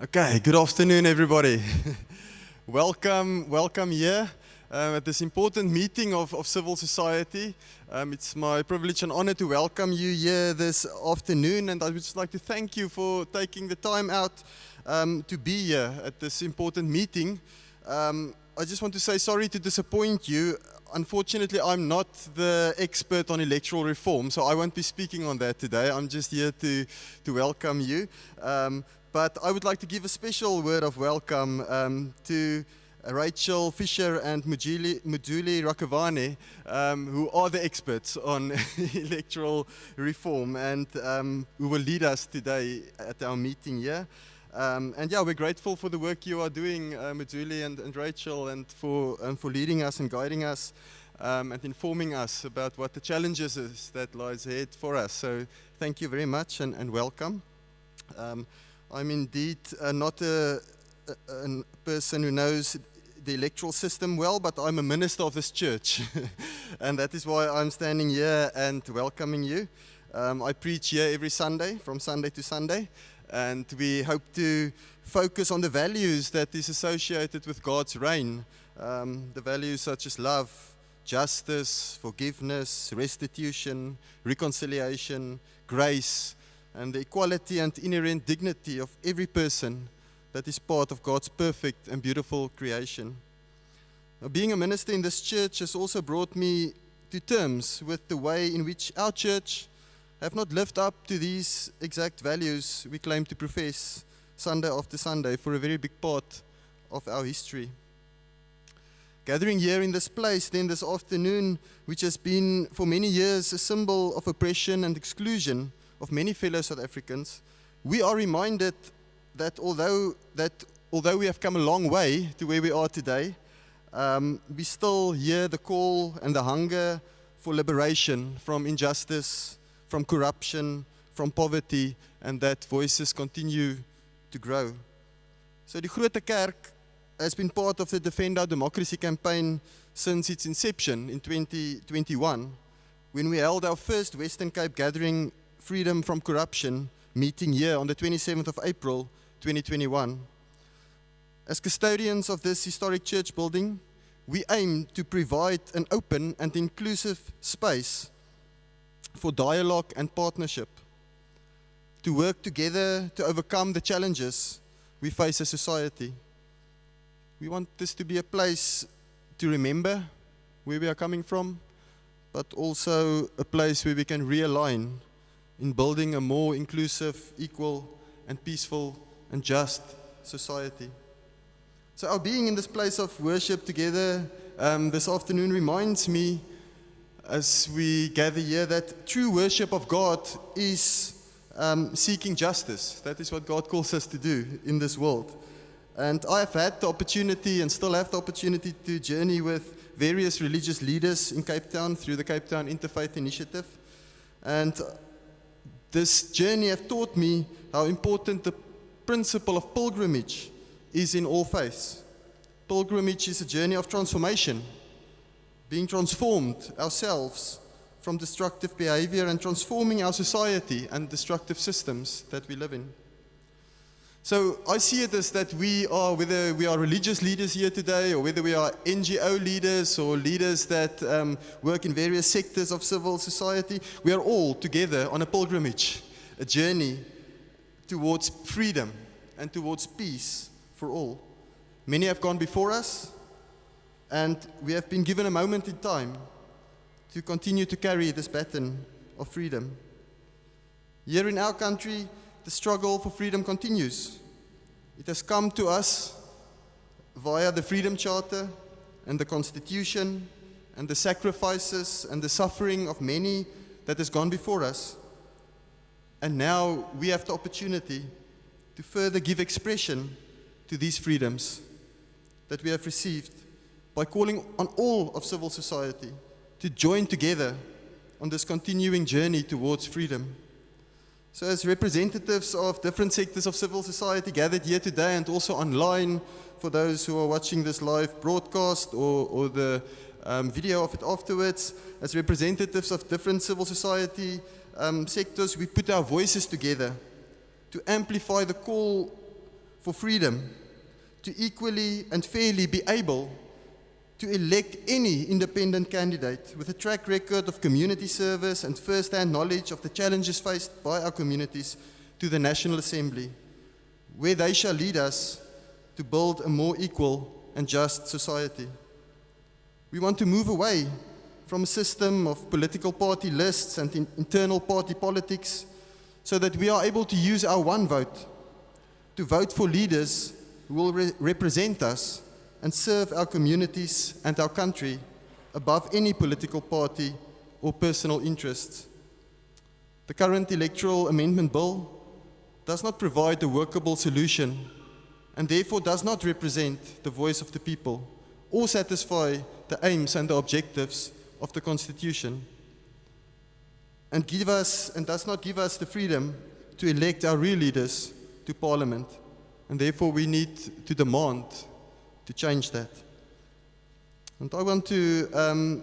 Okay, good afternoon, everybody. welcome here at this important meeting of civil society. It's my privilege and honor to welcome you here this afternoon, and I would just like to thank you for taking the time out to be here at this important meeting. I just want to say sorry to disappoint you. Unfortunately, I'm not the expert on electoral reform, so I won't be speaking on that today. I'm just here to welcome you. But I would like to give a special word of welcome to Rachel Fisher and Muduli Rakavane, who are the experts on electoral reform and who will lead us today at our meeting here. And yeah, we're grateful for the work you are doing, Muduli and Rachel, and for leading us and guiding us and informing us about what the challenges is that lies ahead for us. So thank you very much and welcome. I'm indeed not a person who knows the electoral system well, but I'm a minister of this church. And that is why I'm standing here and welcoming you. I preach here every Sunday, from Sunday to Sunday. And we hope to focus on the values that is associated with God's reign. The values such as love, justice, forgiveness, restitution, reconciliation, grace, and the equality and inherent dignity of every person that is part of God's perfect and beautiful creation. Now, being a minister in this church has also brought me to terms with the way in which our church have not lived up to these exact values we claim to profess Sunday after Sunday for a very big part of our history. Gathering here in this place then this afternoon, which has been for many years a symbol of oppression and exclusion of many fellow South Africans, we are reminded that although we have come a long way to where we are today, we still hear the call and the hunger for liberation from injustice, from corruption, from poverty, and that voices continue to grow. So the Grote Kerk has been part of the Defend Our Democracy campaign since its inception in 2021, when we held our first Western Cape gathering Freedom from Corruption meeting here on the 27th of April 2021. As custodians of this historic church building, we aim to provide an open and inclusive space for dialogue and partnership, to work together to overcome the challenges we face as society. We want this to be a place to remember where we are coming from, but also a place where we can realign in building a more inclusive, equal, and peaceful and just society. So our being in this place of worship together this afternoon reminds me, as we gather here, that true worship of God is seeking justice. That is what God calls us to do in this world. And I have had the opportunity and still have the opportunity to journey with various religious leaders in Cape Town through the Cape Town Interfaith Initiative. And this journey has taught me how important the principle of pilgrimage is in all faiths. Pilgrimage is a journey of transformation, being transformed ourselves from destructive behavior and transforming our society and destructive systems that we live in. So I see it as that we are, whether we are religious leaders here today, or whether we are NGO leaders or leaders that work in various sectors of civil society, we are all together on a pilgrimage, a journey towards freedom and towards peace for all. Many have gone before us, and we have been given a moment in time to continue to carry this baton of freedom. Here in our country, the struggle for freedom continues. It has come to us via the Freedom Charter and the Constitution and the sacrifices and the suffering of many that has gone before us. And now we have the opportunity to further give expression to these freedoms that we have received by calling on all of civil society to join together on this continuing journey towards freedom. So as representatives of different sectors of civil society gathered here today and also online for those who are watching this live broadcast or the video of it afterwards, as representatives of different civil society sectors, we put our voices together to amplify the call for freedom, to equally and fairly be able to elect any independent candidate with a track record of community service and first-hand knowledge of the challenges faced by our communities to the National Assembly, where they shall lead us to build a more equal and just society. We want to move away from a system of political party lists and internal party politics so that we are able to use our one vote to vote for leaders who will represent us and serve our communities and our country above any political party or personal interests. The current electoral amendment bill does not provide a workable solution and therefore does not represent the voice of the people or satisfy the aims and the objectives of the Constitution, and does not give us the freedom to elect our real leaders to Parliament, and therefore we need to demand to change that. And I want to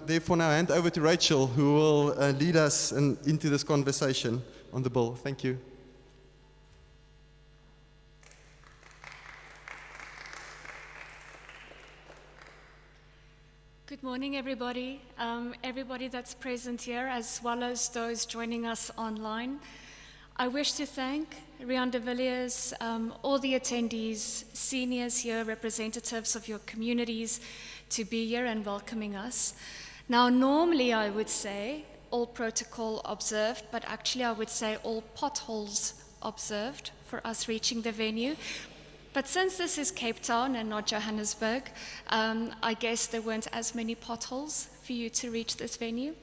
therefore now hand over to Rachel, who will lead us into this conversation on the bill. Thank you. Good morning, everybody. Everybody that's present here, as well as those joining us online. I wish to thank Rian de Villiers, all the attendees, seniors here, representatives of your communities, to be here and welcoming us. Now, normally I would say all protocol observed, but actually I would say all potholes observed for us reaching the venue. But since this is Cape Town and not Johannesburg, I guess there weren't as many potholes for you to reach this venue.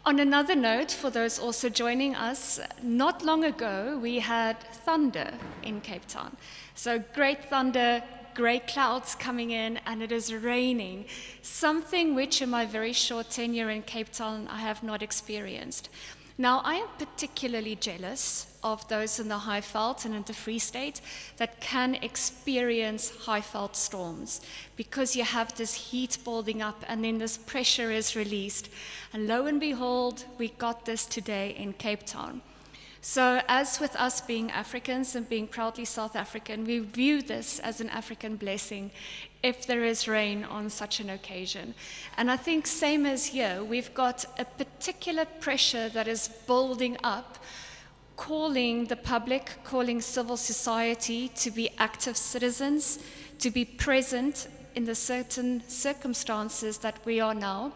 On another note, for those also joining us, not long ago we had thunder in Cape Town. So great thunder, grey clouds coming in, and it is raining, something which in my very short tenure in Cape Town I have not experienced. Now, I am particularly jealous of those in the Highveld and in the Free State that can experience Highveld storms, because you have this heat building up and then this pressure is released. And lo and behold, we got this today in Cape Town. So as with us being Africans and being proudly South African, we view this as an African blessing if there is rain on such an occasion. And I think same as here, we've got a particular pressure that is building up, calling the public, calling civil society to be active citizens, to be present in the certain circumstances that we are now,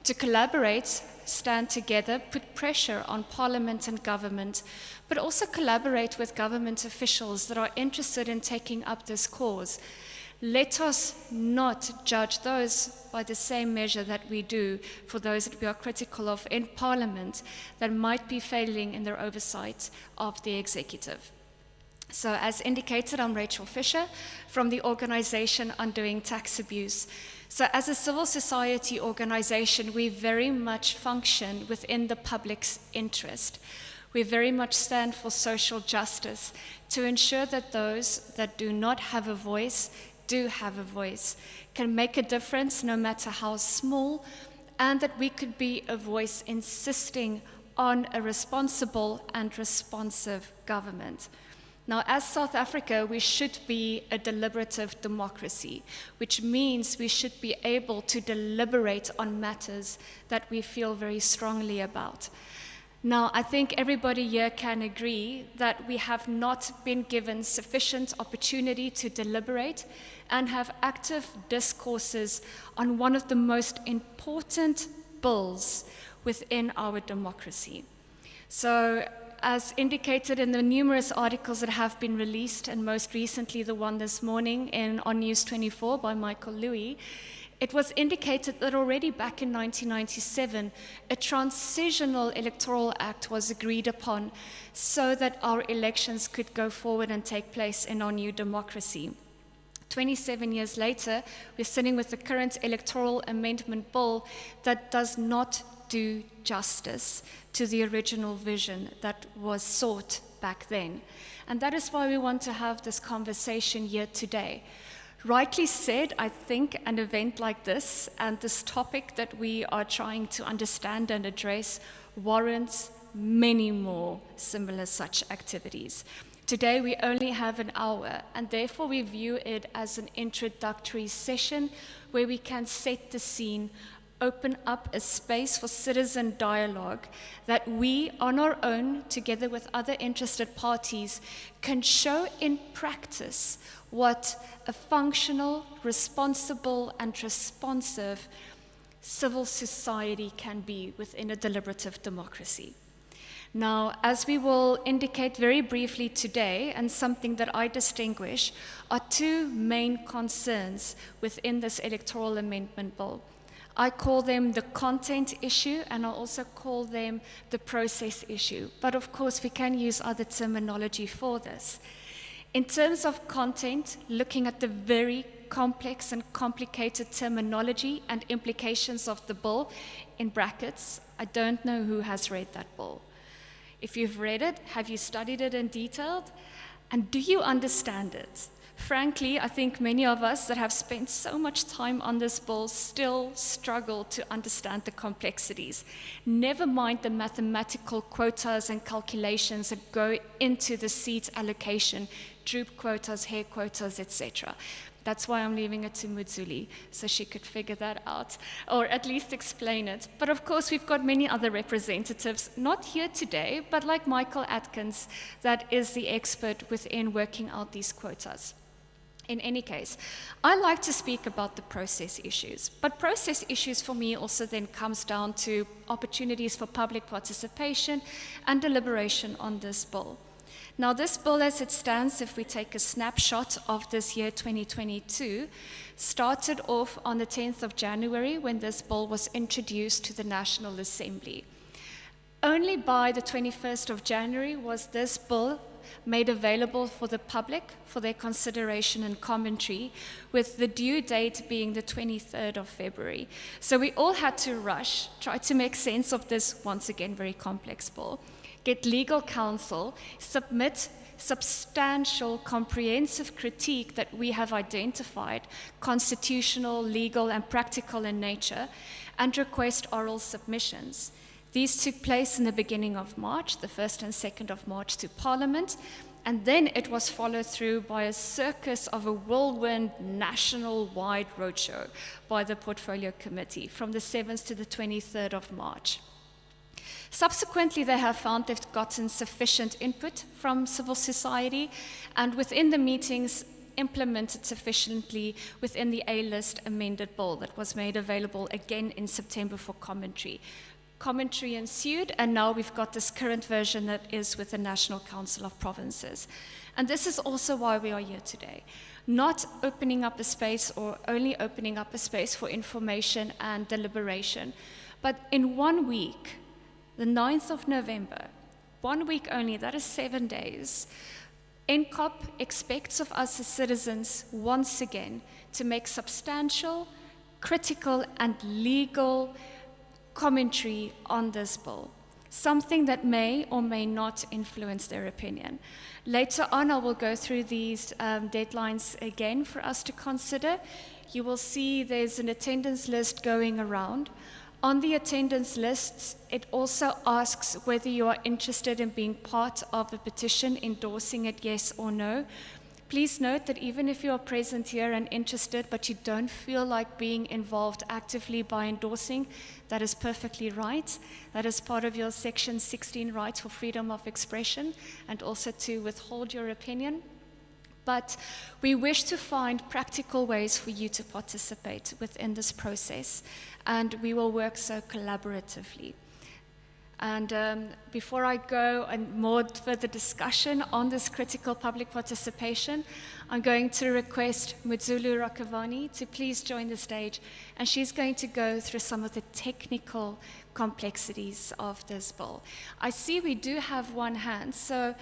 to collaborate, stand together, put pressure on Parliament and government, but also collaborate with government officials that are interested in taking up this cause. Let us not judge those by the same measure that we do for those that we are critical of in Parliament that might be failing in their oversight of the executive. So as indicated, I'm Rachel Fisher from the organization Undoing Tax Abuse. So as a civil society organization, we very much function within the public's interest. We very much stand for social justice to ensure that those that do not have a voice do have a voice, can make a difference no matter how small, and that we could be a voice insisting on a responsible and responsive government. Now, as South Africa, we should be a deliberative democracy, which means we should be able to deliberate on matters that we feel very strongly about. Now, I think everybody here can agree that we have not been given sufficient opportunity to deliberate and have active discourses on one of the most important bills within our democracy. So, as indicated in the numerous articles that have been released, and most recently the one this morning on News 24 by Michael Louis, it was indicated that already back in 1997, a transitional electoral act was agreed upon so that our elections could go forward and take place in our new democracy. 27 years later, we're sitting with the current electoral amendment bill that does not do justice to the original vision that was sought back then. And that is why we want to have this conversation here today. Rightly said, I think an event like this and this topic that we are trying to understand and address warrants many more similar such activities Today we only have an hour, and therefore we view it as an introductory session where we can set the scene, open up a space for citizen dialogue that we on our own, together with other interested parties, can show in practice what a functional, responsible, and responsive civil society can be within a deliberative democracy. Now, as we will indicate very briefly today, and something that I distinguish, are two main concerns within this electoral amendment bill. I call them the content issue, and I also call them the process issue. But of course, we can use other terminology for this. In terms of content, looking at the very complex and complicated terminology and implications of the bill, in brackets, I don't know who has read that bill. If you've read it, have you studied it in detail? And do you understand it? Frankly, I think many of us that have spent so much time on this bill still struggle to understand the complexities. Never mind the mathematical quotas and calculations that go into the seat allocation, troop quotas, hair quotas, etc. That's why I'm leaving it to Mudzuli, so she could figure that out, or at least explain it. But of course, we've got many other representatives, not here today, but like Michael Atkins, that is the expert within working out these quotas. In any case, I like to speak about the process issues, but process issues for me also then comes down to opportunities for public participation and deliberation on this bill. Now, this bill as it stands, if we take a snapshot of this year 2022, started off on the 10th of January when this bill was introduced to the National Assembly. Only by the 21st of January was this bill made available for the public for their consideration and commentary, with the due date being the 23rd of February. So we all had to rush, try to make sense of this, once again, very complex bill, get legal counsel, submit substantial, comprehensive critique that we have identified, constitutional, legal, and practical in nature, and request oral submissions. These took place in the beginning of March, the 1st and 2nd of March, to Parliament, and then it was followed through by a circus of a whirlwind national-wide roadshow by the Portfolio Committee from the 7th to the 23rd of March. Subsequently, they have found they've gotten sufficient input from civil society, and within the meetings, implemented sufficiently within the A-list amended bill that was made available again in September for commentary. Commentary ensued, and now we've got this current version that is with the National Council of Provinces. And this is also why we are here today. Not opening up a space, or only opening up a space for information and deliberation, but in 1 week, the 9th of November, 1 week only, that is 7 days, NCOP expects of us as citizens once again to make substantial, critical, and legal commentary on this bill, something that may or may not influence their opinion. Later on, I will go through these deadlines again for us to consider. You will see there's an attendance list going around. On the attendance lists, it also asks whether you are interested in being part of the petition, endorsing it, yes or no. Please note that even if you are present here and interested, but you don't feel like being involved actively by endorsing, that is perfectly right. That is part of your Section 16 right for freedom of expression, and also to withhold your opinion. But we wish to find practical ways for you to participate within this process, and we will work so collaboratively. And before I go and more further discussion on this critical public participation, I'm going to request Mudzulu Rakavani to please join the stage, and she's going to go through some of the technical complexities of this bill. I see we do have one hand, so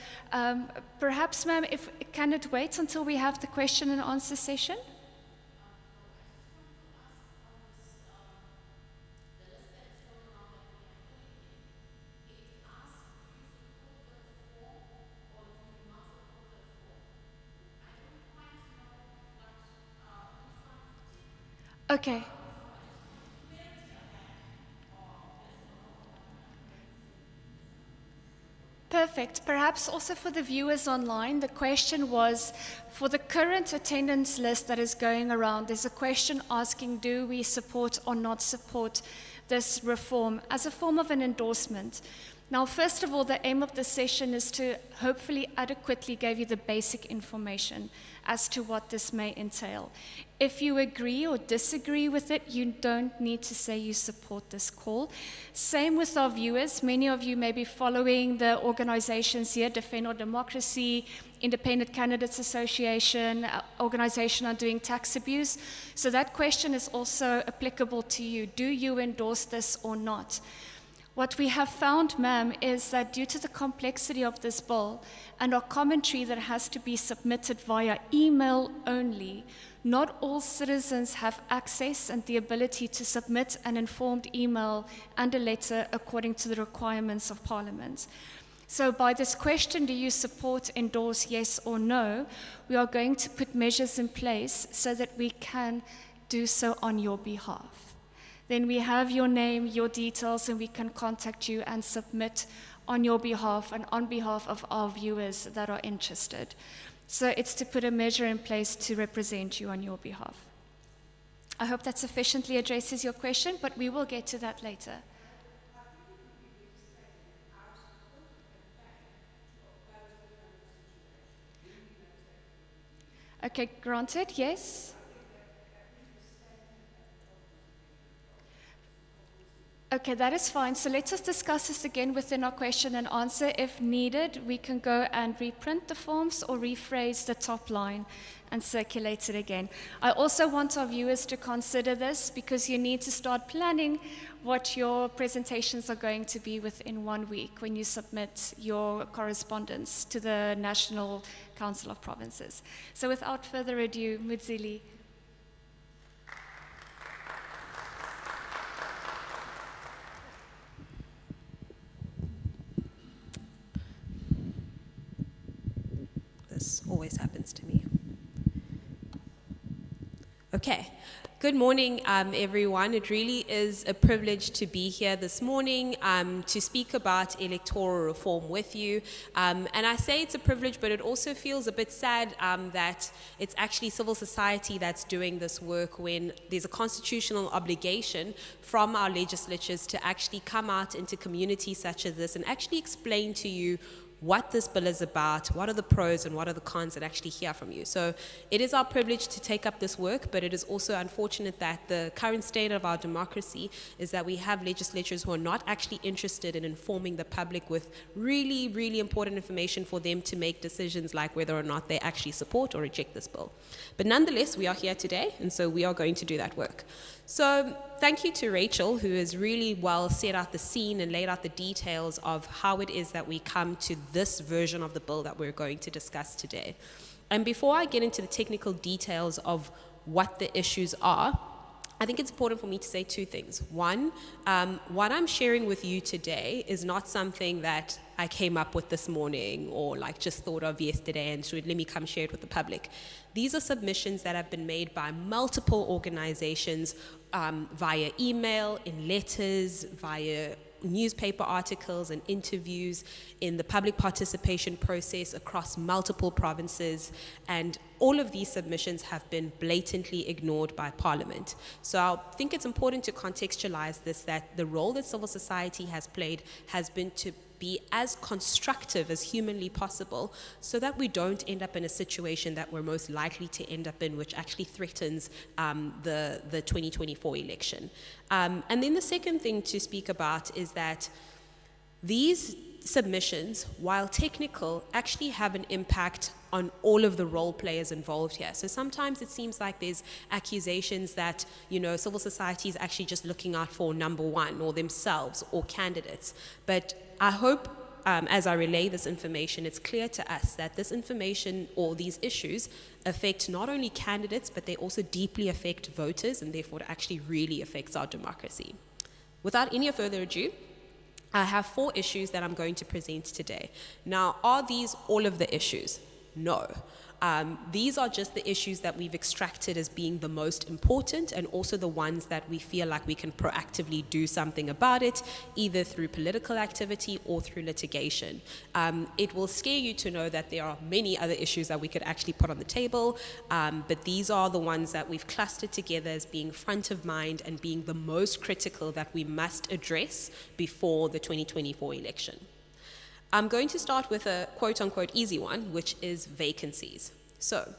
perhaps, ma'am, can it wait until we have the question and answer session? Okay. Perfect. Perhaps also for the viewers online, the question was, for the current attendance list that is going around, there's a question asking, do we support or not support this reform as a form of an endorsement? Now, first of all, the aim of this session is to hopefully adequately give you the basic information as to what this may entail. If you agree or disagree with it, you don't need to say you support this call. Same with our viewers. Many of you may be following the organizations here, Defend Our Democracy, Independent Candidates Association, Organization Undoing Tax Abuse. So that question is also applicable to you. Do you endorse this or not? What we have found, ma'am, is that due to the complexity of this bill and our commentary that has to be submitted via email only, not all citizens have access and the ability to submit an informed email and a letter according to the requirements of Parliament. So by this question, do you support, endorse, yes or no, we are going to put measures in place so that we can do so on your behalf. Then we have your name, your details, and we can contact you and submit on your behalf and on behalf of our viewers that are interested. So it's to put a measure in place to represent you on your behalf. I hope that sufficiently addresses your question, but we will get to that later. Okay, granted, yes. Okay, that is fine. So let us discuss this again within our question and answer. If needed, we can go and reprint the forms or rephrase the top line and circulate it again. I also want our viewers to consider this because you need to start planning what your presentations are going to be within 1 week when you submit your correspondence to the National Council of Provinces. So without further ado, Mudzili. This always happens to me. Okay. Good morning, everyone. It really is a privilege to be here this morning to speak about electoral reform with you. And I say it's a privilege, but it also feels a bit sad that it's actually civil society that's doing this work when there's a constitutional obligation from our legislatures to actually come out into communities such as this and actually explain to you what this bill is about, what are the pros and what are the cons, and actually hear from you. So it is our privilege to take up this work, but it is also unfortunate that the current state of our democracy is that we have legislatures who are not actually interested in informing the public with really, really important information for them to make decisions like whether or not they actually support or reject this bill. But nonetheless, we are here today, and so we are going to do that work. So thank you to Rachel, who has really well set out the scene and laid out the details of how it is that we come to this version of the bill that we're going to discuss today. And before I get into the technical details of what the issues are, I think it's important for me to say two things. One, what I'm sharing with you today is not something that I came up with this morning or like just thought of yesterday and let me come share it with the public. These are submissions that have been made by multiple organizations via email, in letters, via newspaper articles and interviews, in the public participation process across multiple provinces, and all of these submissions have been blatantly ignored by Parliament. So I think it's important to contextualize this, that the role that civil society has played has been to be as constructive as humanly possible so that we don't end up in a situation that we're most likely to end up in, which actually threatens the 2024 election. And then the second thing to speak about is that these submissions, while technical, actually have an impact on all of the role players involved here. So sometimes it seems like there's accusations that, you know, civil society is actually just looking out for number one or themselves or candidates. But I hope as I relay this information, it's clear to us that this information or these issues affect not only candidates, but they also deeply affect voters, and therefore it actually really affects our democracy. Without any further ado, I have 4 issues that I'm going to present today. Now, are these all of the issues? No. These are just the issues that we've extracted as being the most important, and also the ones that we feel like we can proactively do something about it, either through political activity or through litigation. It will scare you to know that there are many other issues that we could actually put on the table, but these are the ones that we've clustered together as being front of mind and being the most critical that we must address before the 2024 election. I'm going to start with a quote-unquote easy one, which is vacancies. So,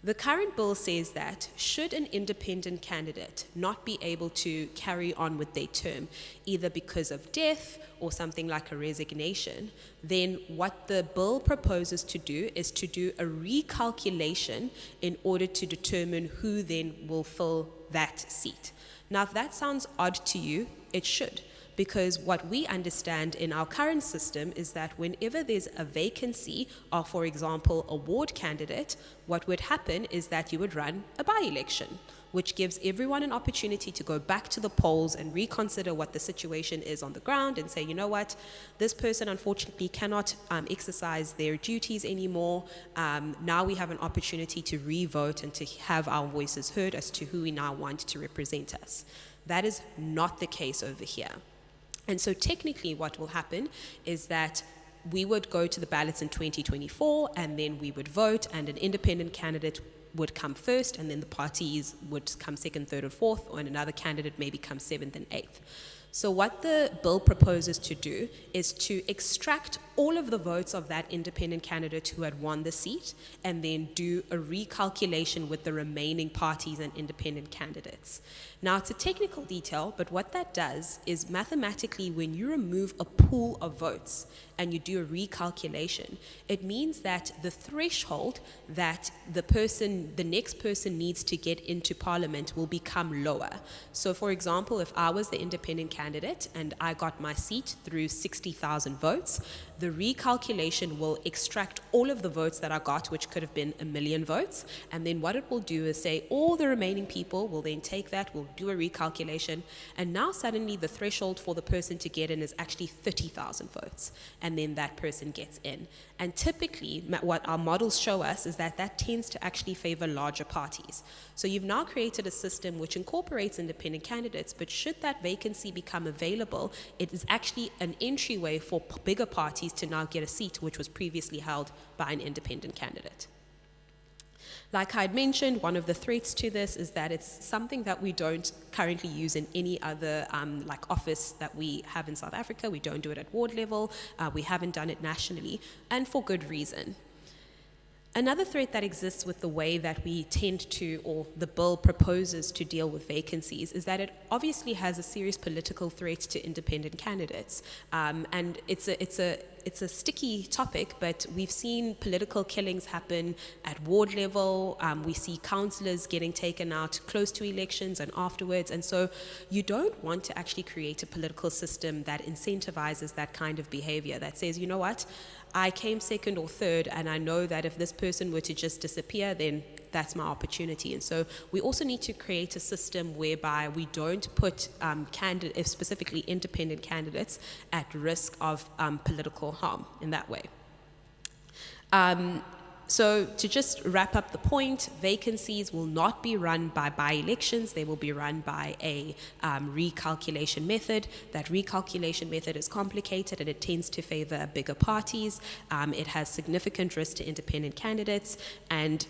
the current bill says that should an independent candidate not be able to carry on with their term, either because of death or something like a resignation, then what the bill proposes to do is to do a recalculation in order to determine who then will fill that seat. Now, if that sounds odd to you, it should. Because what we understand in our current system is that whenever there's a vacancy of, for example, a ward candidate, what would happen is that you would run a by-election, which gives everyone an opportunity to go back to the polls and reconsider what the situation is on the ground and say, you know what, this person unfortunately cannot exercise their duties anymore. Now we have an opportunity to re-vote and to have our voices heard as to who we now want to represent us. That is not the case over here. And so technically what will happen is that we would go to the ballots in 2024 and then we would vote, and an independent candidate would come first, and then the parties would come second, third, or fourth, and another candidate maybe come seventh and eighth. So what the bill proposes to do is to extract all of the votes of that independent candidate who had won the seat and then do a recalculation with the remaining parties and independent candidates. Now, it's a technical detail, but what that does is mathematically, when you remove a pool of votes and you do a recalculation, it means that the threshold that the next person needs to get into parliament will become lower. So, for example, if I was the independent candidate and I got my seat through 60,000 votes, the recalculation will extract all of the votes that I got, which could have been 1 million votes, and then what it will do is say all the remaining people will then take that, will do a recalculation, and now suddenly the threshold for the person to get in is actually 30,000 votes, and then that person gets in. And typically, what our models show us is that that tends to actually favor larger parties. So you've now created a system which incorporates independent candidates, but should that vacancy become available, it is actually an entryway for bigger parties to now get a seat which was previously held by an independent candidate. Like I had mentioned, one of the threats to this is that it's something that we don't currently use in any other office that we have in South Africa. We don't do it at ward level. We haven't done it nationally, and for good reason. Another threat that exists with the way that we tend to, or the bill proposes to deal with vacancies, is that it obviously has a serious political threat to independent candidates. And it's a sticky topic, but we've seen political killings happen at ward level. We see councillors getting taken out close to elections and afterwards. And so you don't want to actually create a political system that incentivizes that kind of behavior, that says, you know what, I came second or third, and I know that if this person were to just disappear, then that's my opportunity. And so we also need to create a system whereby we don't put specifically independent candidates at risk of political harm in that way. So to just wrap up the point, vacancies will not be run by by-elections. They will be run by a recalculation method. That recalculation method is complicated and it tends to favor bigger parties. It has significant risk to independent candidates, and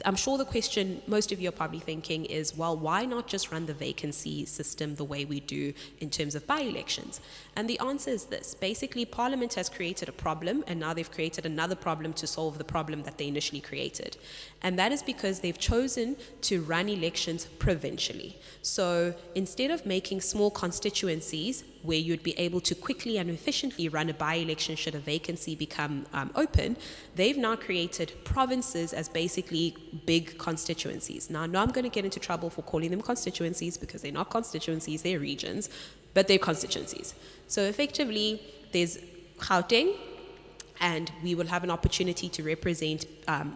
I'm sure the question most of you are probably thinking is, well, why not just run the vacancy system the way we do in terms of by-elections? And the answer is this. Basically, Parliament has created a problem, and now they've created another problem to solve the problem that they initially created. And that is because they've chosen to run elections provincially. So instead of making small constituencies where you'd be able to quickly and efficiently run a by-election should a vacancy become open, they've now created provinces as basically big constituencies. Now, I know I'm going to get into trouble for calling them constituencies because they're not constituencies, they're regions, but they're constituencies. So effectively, there's Gauteng, and we will have an opportunity to represent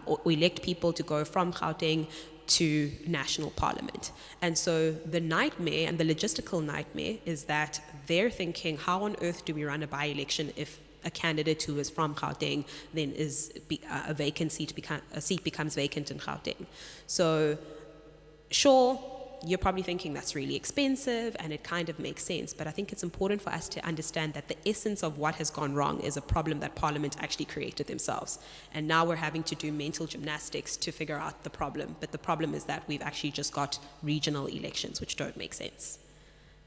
or elect people to go from Gauteng to national parliament. And so the nightmare and the logistical nightmare is that they're thinking, how on earth do we run a by-election if a candidate who is from Gauteng, then a seat becomes vacant in Gauteng. So, sure, you're probably thinking that's really expensive and it kind of makes sense, but I think it's important for us to understand that the essence of what has gone wrong is a problem that Parliament actually created themselves. And now we're having to do mental gymnastics to figure out the problem. But the problem is that we've actually just got regional elections, which don't make sense.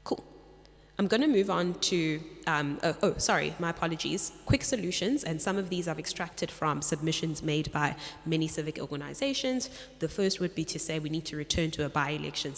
Cool. I'm going to move on to, my apologies, quick solutions, and some of these I've extracted from submissions made by many civic organizations. The first would be to say we need to return to a by-election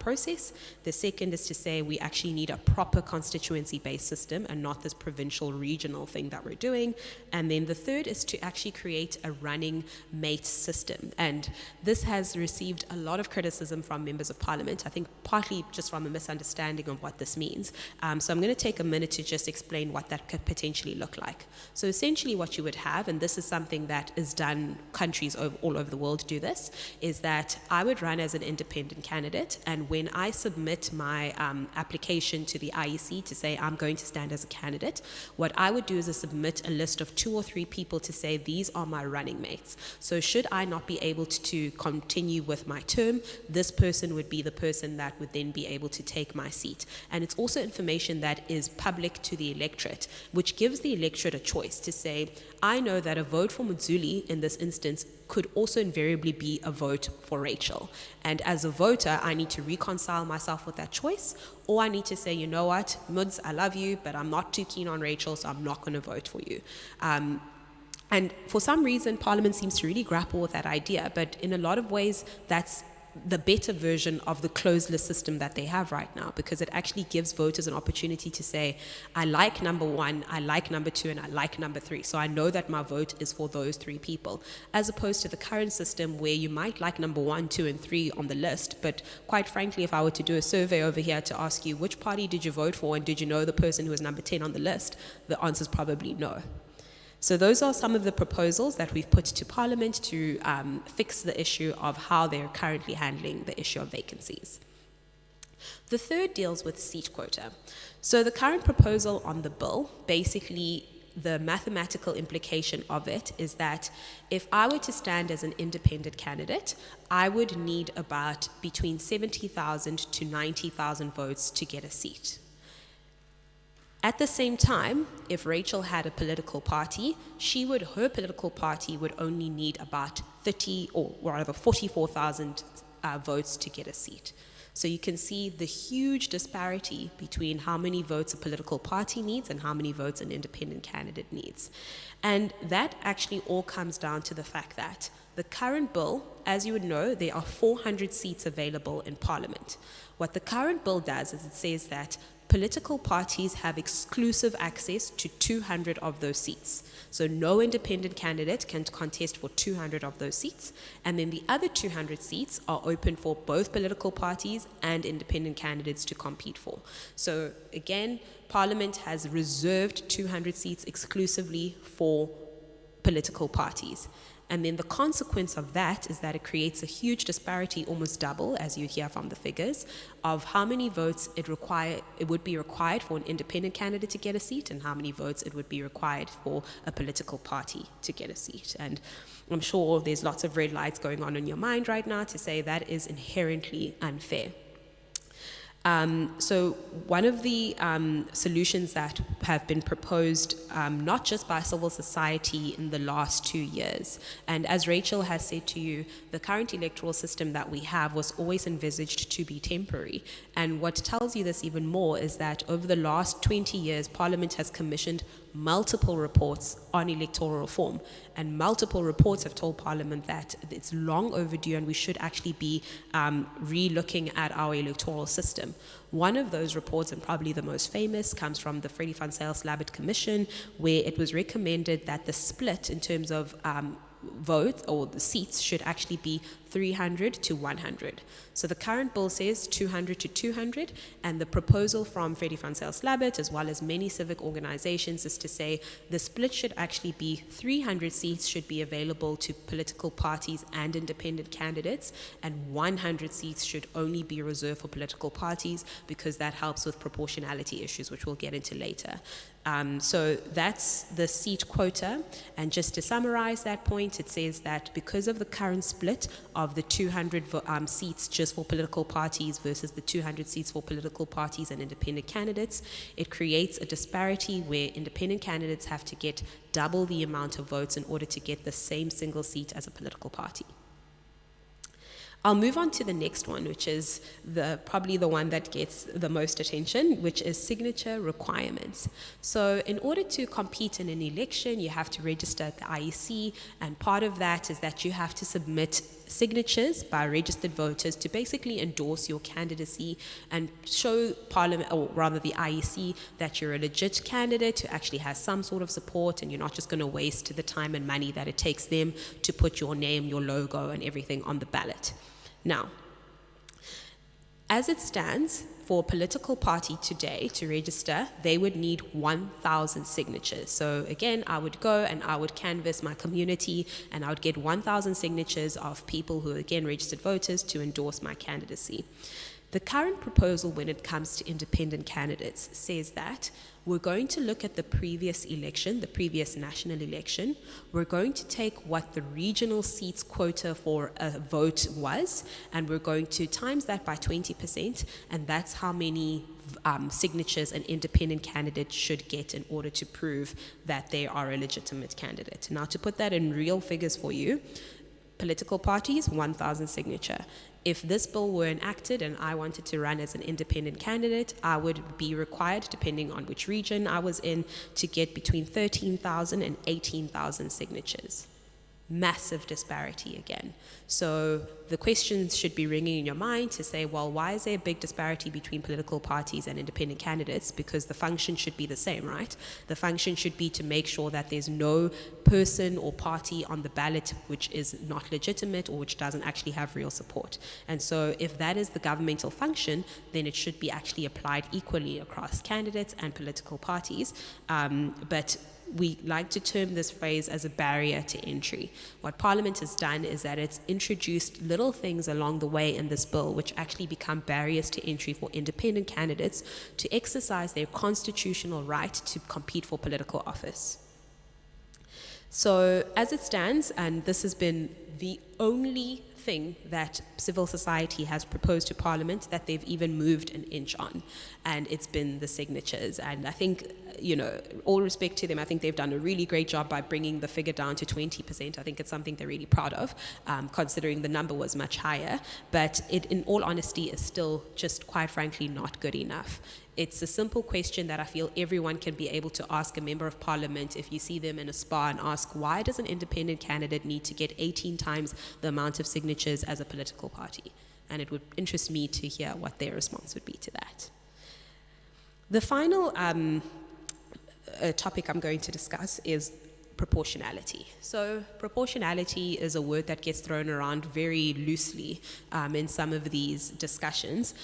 process. The second is to say we actually need a proper constituency-based system and not this provincial regional thing that we're doing. And then the third is to actually create a running mate system. And this has received a lot of criticism from members of Parliament, I think partly just from a misunderstanding of what this means. So I'm going to take a minute to just explain what that could potentially look like. So essentially what you would have, and this is something that is done, countries all over the world do this, is that I would run as an independent candidate, and when I submit my application to the IEC to say I'm going to stand as a candidate, what I would do is submit a list of 2 or 3 people to say these are my running mates. So should I not be able to continue with my term, this person would be the person that would then be able to take my seat. And it's also information that is public to the electorate, which gives the electorate a choice to say, I know that a vote for Muzuli in this instance could also invariably be a vote for Rachel. And as a voter, I need to reconcile myself with that choice, or I need to say, you know what, Muds, I love you, but I'm not too keen on Rachel, so I'm not going to vote for you. And for some reason, Parliament seems to really grapple with that idea, but in a lot of ways, that's the better version of the closed list system that they have right now, because it actually gives voters an opportunity to say, I like number 1, I like number 2, and I like number 3. So I know that my vote is for those 3 people, as opposed to the current system where you might like number 1, 2, and 3 on the list. But quite frankly, if I were to do a survey over here to ask you which party did you vote for and did you know the person who was number 10 on the list, the answer is probably no. So those are some of the proposals that we've put to Parliament to fix the issue of how they're currently handling the issue of vacancies. The third deals with seat quota. So the current proposal on the bill, basically the mathematical implication of it is that if I were to stand as an independent candidate, I would need about between 70,000 to 90,000 votes to get a seat. At the same time, if Rachel had a political party, her political party would only need about 44,000 votes to get a seat. So you can see the huge disparity between how many votes a political party needs and how many votes an independent candidate needs. And that actually all comes down to the fact that the current bill, as you would know, there are 400 seats available in Parliament. What the current bill does is it says that political parties have exclusive access to 200 of those seats. So no independent candidate can contest for 200 of those seats. And then the other 200 seats are open for both political parties and independent candidates to compete for. So again, Parliament has reserved 200 seats exclusively for political parties. And then the consequence of that is that it creates a huge disparity, almost double, as you hear from the figures, of how many votes it would be required for an independent candidate to get a seat and how many votes it would be required for a political party to get a seat. And I'm sure there's lots of red lights going on in your mind right now to say that is inherently unfair. So one of the solutions that have been proposed, not just by civil society in the last 2 years, and as Rachel has said to you, the current electoral system that we have was always envisaged to be temporary. And what tells you this even more is that over the last 20 years, Parliament has commissioned multiple reports on electoral reform, and multiple reports have told Parliament that it's long overdue and we should actually be re-looking at our electoral system. One of those reports, and probably the most famous, comes from the Freddie van Zyl-Slabbert Commission, where it was recommended that the split in terms of vote or the seats should actually be 300 to 100. So the current bill says 200 to 200, and the proposal from Freddie van Zyl-Slabbert, as well as many civic organizations, is to say the split should actually be 300 seats should be available to political parties and independent candidates, and 100 seats should only be reserved for political parties, because that helps with proportionality issues, which we'll get into later. So that's the seat quota, and just to summarize that point, it says that because of the current split of the 200 seats just for political parties versus the 200 seats for political parties and independent candidates, it creates a disparity where independent candidates have to get double the amount of votes in order to get the same single seat as a political party. I'll move on to the next one, which is probably the one that gets the most attention, which is signature requirements. So in order to compete in an election, you have to register at the IEC, and part of that is that you have to submit signatures by registered voters to basically endorse your candidacy and show Parliament, or rather the IEC, that you're a legit candidate who actually has some sort of support, and you're not just going to waste the time and money that it takes them to put your name, your logo, and everything on the ballot. Now, as it stands, for a political party today to register, they would need 1,000 signatures. So again, I would go and I would canvass my community, and I would get 1,000 signatures of people who are, again, registered voters to endorse my candidacy. The current proposal when it comes to independent candidates says that we're going to look at the previous election, the previous national election. We're going to take what the regional seats quota for a vote was, and we're going to times that by 20%, and that's how many signatures an independent candidate should get in order to prove that they are a legitimate candidate. Now, to put that in real figures for you, political parties, 1,000 signature. If this bill were enacted and I wanted to run as an independent candidate, I would be required, depending on which region I was in, to get between 13,000 and 18,000 signatures. Massive disparity again. So the questions should be ringing in your mind to say, well, why is there a big disparity between political parties and independent candidates? Because the function should be the same, right? The function should be to make sure that there's no person or party on the ballot which is not legitimate or which doesn't actually have real support. And so if that is the governmental function, then it should be actually applied equally across candidates and political parties. But we like to term this phrase as a barrier to entry. What Parliament has done is that it's introduced little things along the way in this bill which actually become barriers to entry for independent candidates to exercise their constitutional right to compete for political office. So as it stands, and this has been the only thing that civil society has proposed to Parliament that they've even moved an inch on, and it's been the signatures. And I think, you know, all respect to them, I think they've done a really great job by bringing the figure down to 20%. I think it's something they're really proud of, considering the number was much higher, but it, in all honesty, is still just, quite frankly, not good enough. It's a simple question that I feel everyone can be able to ask a member of Parliament if you see them in a spa and ask, why does an independent candidate need to get 18 times the amount of signatures as a political party? And it would interest me to hear what their response would be to that. The final topic I'm going to discuss is proportionality. So proportionality is a word that gets thrown around very loosely in some of these discussions.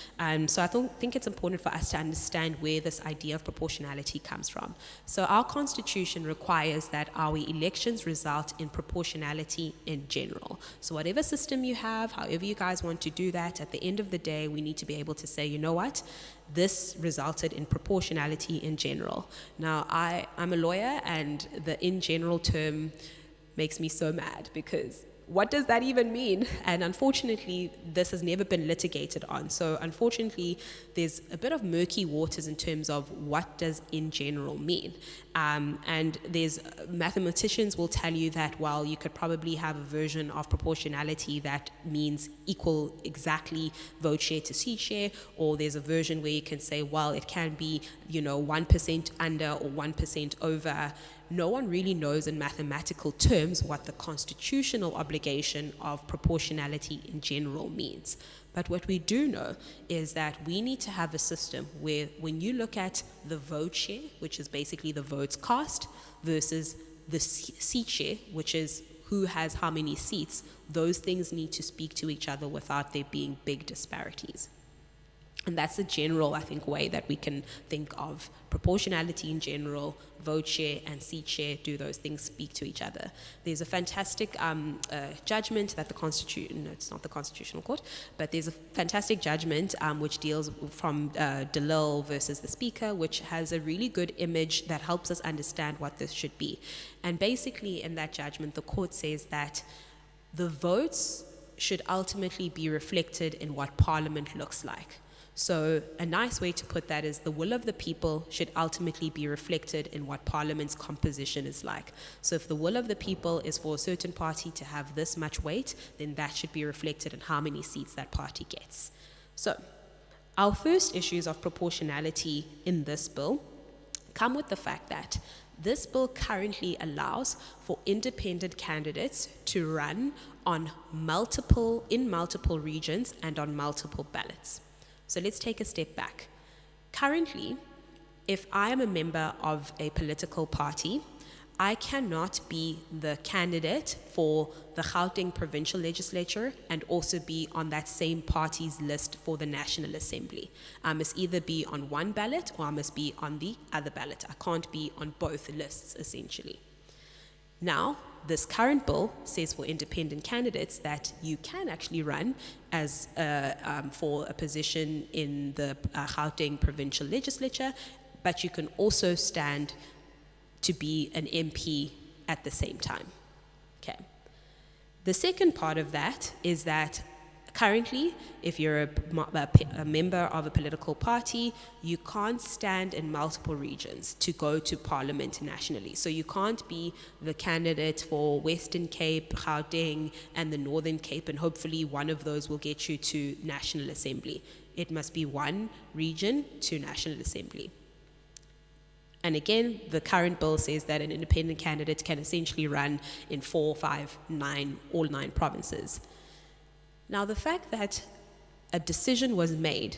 So I think it's important for us to understand where this idea of proportionality comes from. So our constitution requires that our elections result in proportionality in general. So whatever system you have, however you guys want to do that, at the end of the day, we need to be able to say, you know what? This resulted in proportionality in general. Now, I'm a lawyer, and the in general term makes me so mad, because what does that even mean? And unfortunately, this has never been litigated on. So unfortunately, there's a bit of murky waters in terms of what does in general mean. And there's mathematicians will tell you that, well, you could probably have a version of proportionality that means equal exactly vote share to seat share, or there's a version where you can say, well, it can be, 1% under or 1% over. No one really knows in mathematical terms what the constitutional obligation of proportionality in general means. But what we do know is that we need to have a system where, when you look at the vote share, which is basically the votes cast, versus the seat share, which is who has how many seats, those things need to speak to each other without there being big disparities. And that's a general, I think, way that we can think of proportionality in general, vote share and seat share. Do those things speak to each other? There's a fantastic judgment that the Constitution, no, it's not the Constitutional Court, but there's a fantastic judgment which deals from DeLille versus the Speaker, which has a really good image that helps us understand what this should be. And basically in that judgment, the court says that the votes should ultimately be reflected in what Parliament looks like. So a nice way to put that is the will of the people should ultimately be reflected in what Parliament's composition is like. So if the will of the people is for a certain party to have this much weight, then that should be reflected in how many seats that party gets. So our first issues of proportionality in this bill come with the fact that this bill currently allows for independent candidates to run in multiple regions and on multiple ballots. So let's take a step back. Currently, if I am a member of a political party, I cannot be the candidate for the Gauteng provincial legislature and also be on that same party's list for the National Assembly. I must either be on one ballot or I must be on the other ballot. I can't be on both lists, essentially. Now, this current bill says for independent candidates that you can actually run as for a position in the Gauteng provincial legislature, but you can also stand to be an MP at the same time. Okay. The second part of that is that currently, if you're a member of a political party, you can't stand in multiple regions to go to Parliament nationally. So you can't be the candidate for Western Cape, Gauteng, and the Northern Cape, and hopefully one of those will get you to National Assembly. It must be one region to National Assembly. And again, the current bill says that an independent candidate can essentially run in 4, 5, 9, all 9 provinces. Now, the fact that a decision was made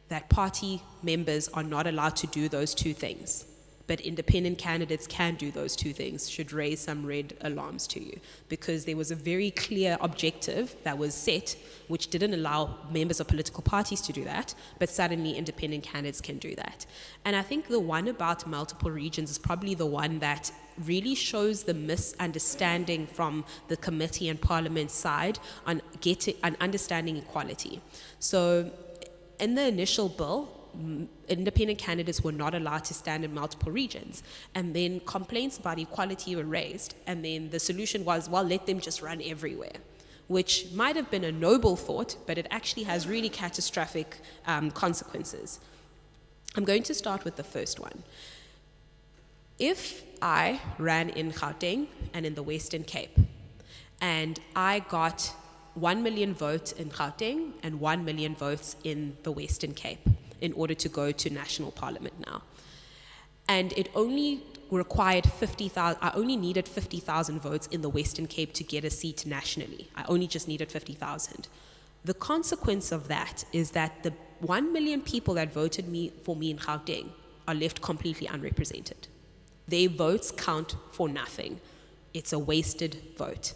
that party members are not allowed to do those two things, but independent candidates can do those two things, should raise some red alarms to you, because there was a very clear objective that was set which didn't allow members of political parties to do that, but suddenly independent candidates can do that. And I think the one about multiple regions is probably the one that really shows the misunderstanding from the committee and Parliament side on understanding equality. So in the initial bill, independent candidates were not allowed to stand in multiple regions, and then complaints about equality were raised, and then the solution was, well, let them just run everywhere, which might have been a noble thought, but it actually has really catastrophic consequences. I'm going to start with the first one. If I ran in Gauteng and in the Western Cape, and I got 1 million votes in Gauteng and 1 million votes in the Western Cape in order to go to national parliament now, and it only required 50,000, I only needed 50,000 votes in the Western Cape to get a seat nationally. I only just needed 50,000. The consequence of that is that the 1 million people that voted for me in Gauteng are left completely unrepresented. Their votes count for nothing. It's a wasted vote.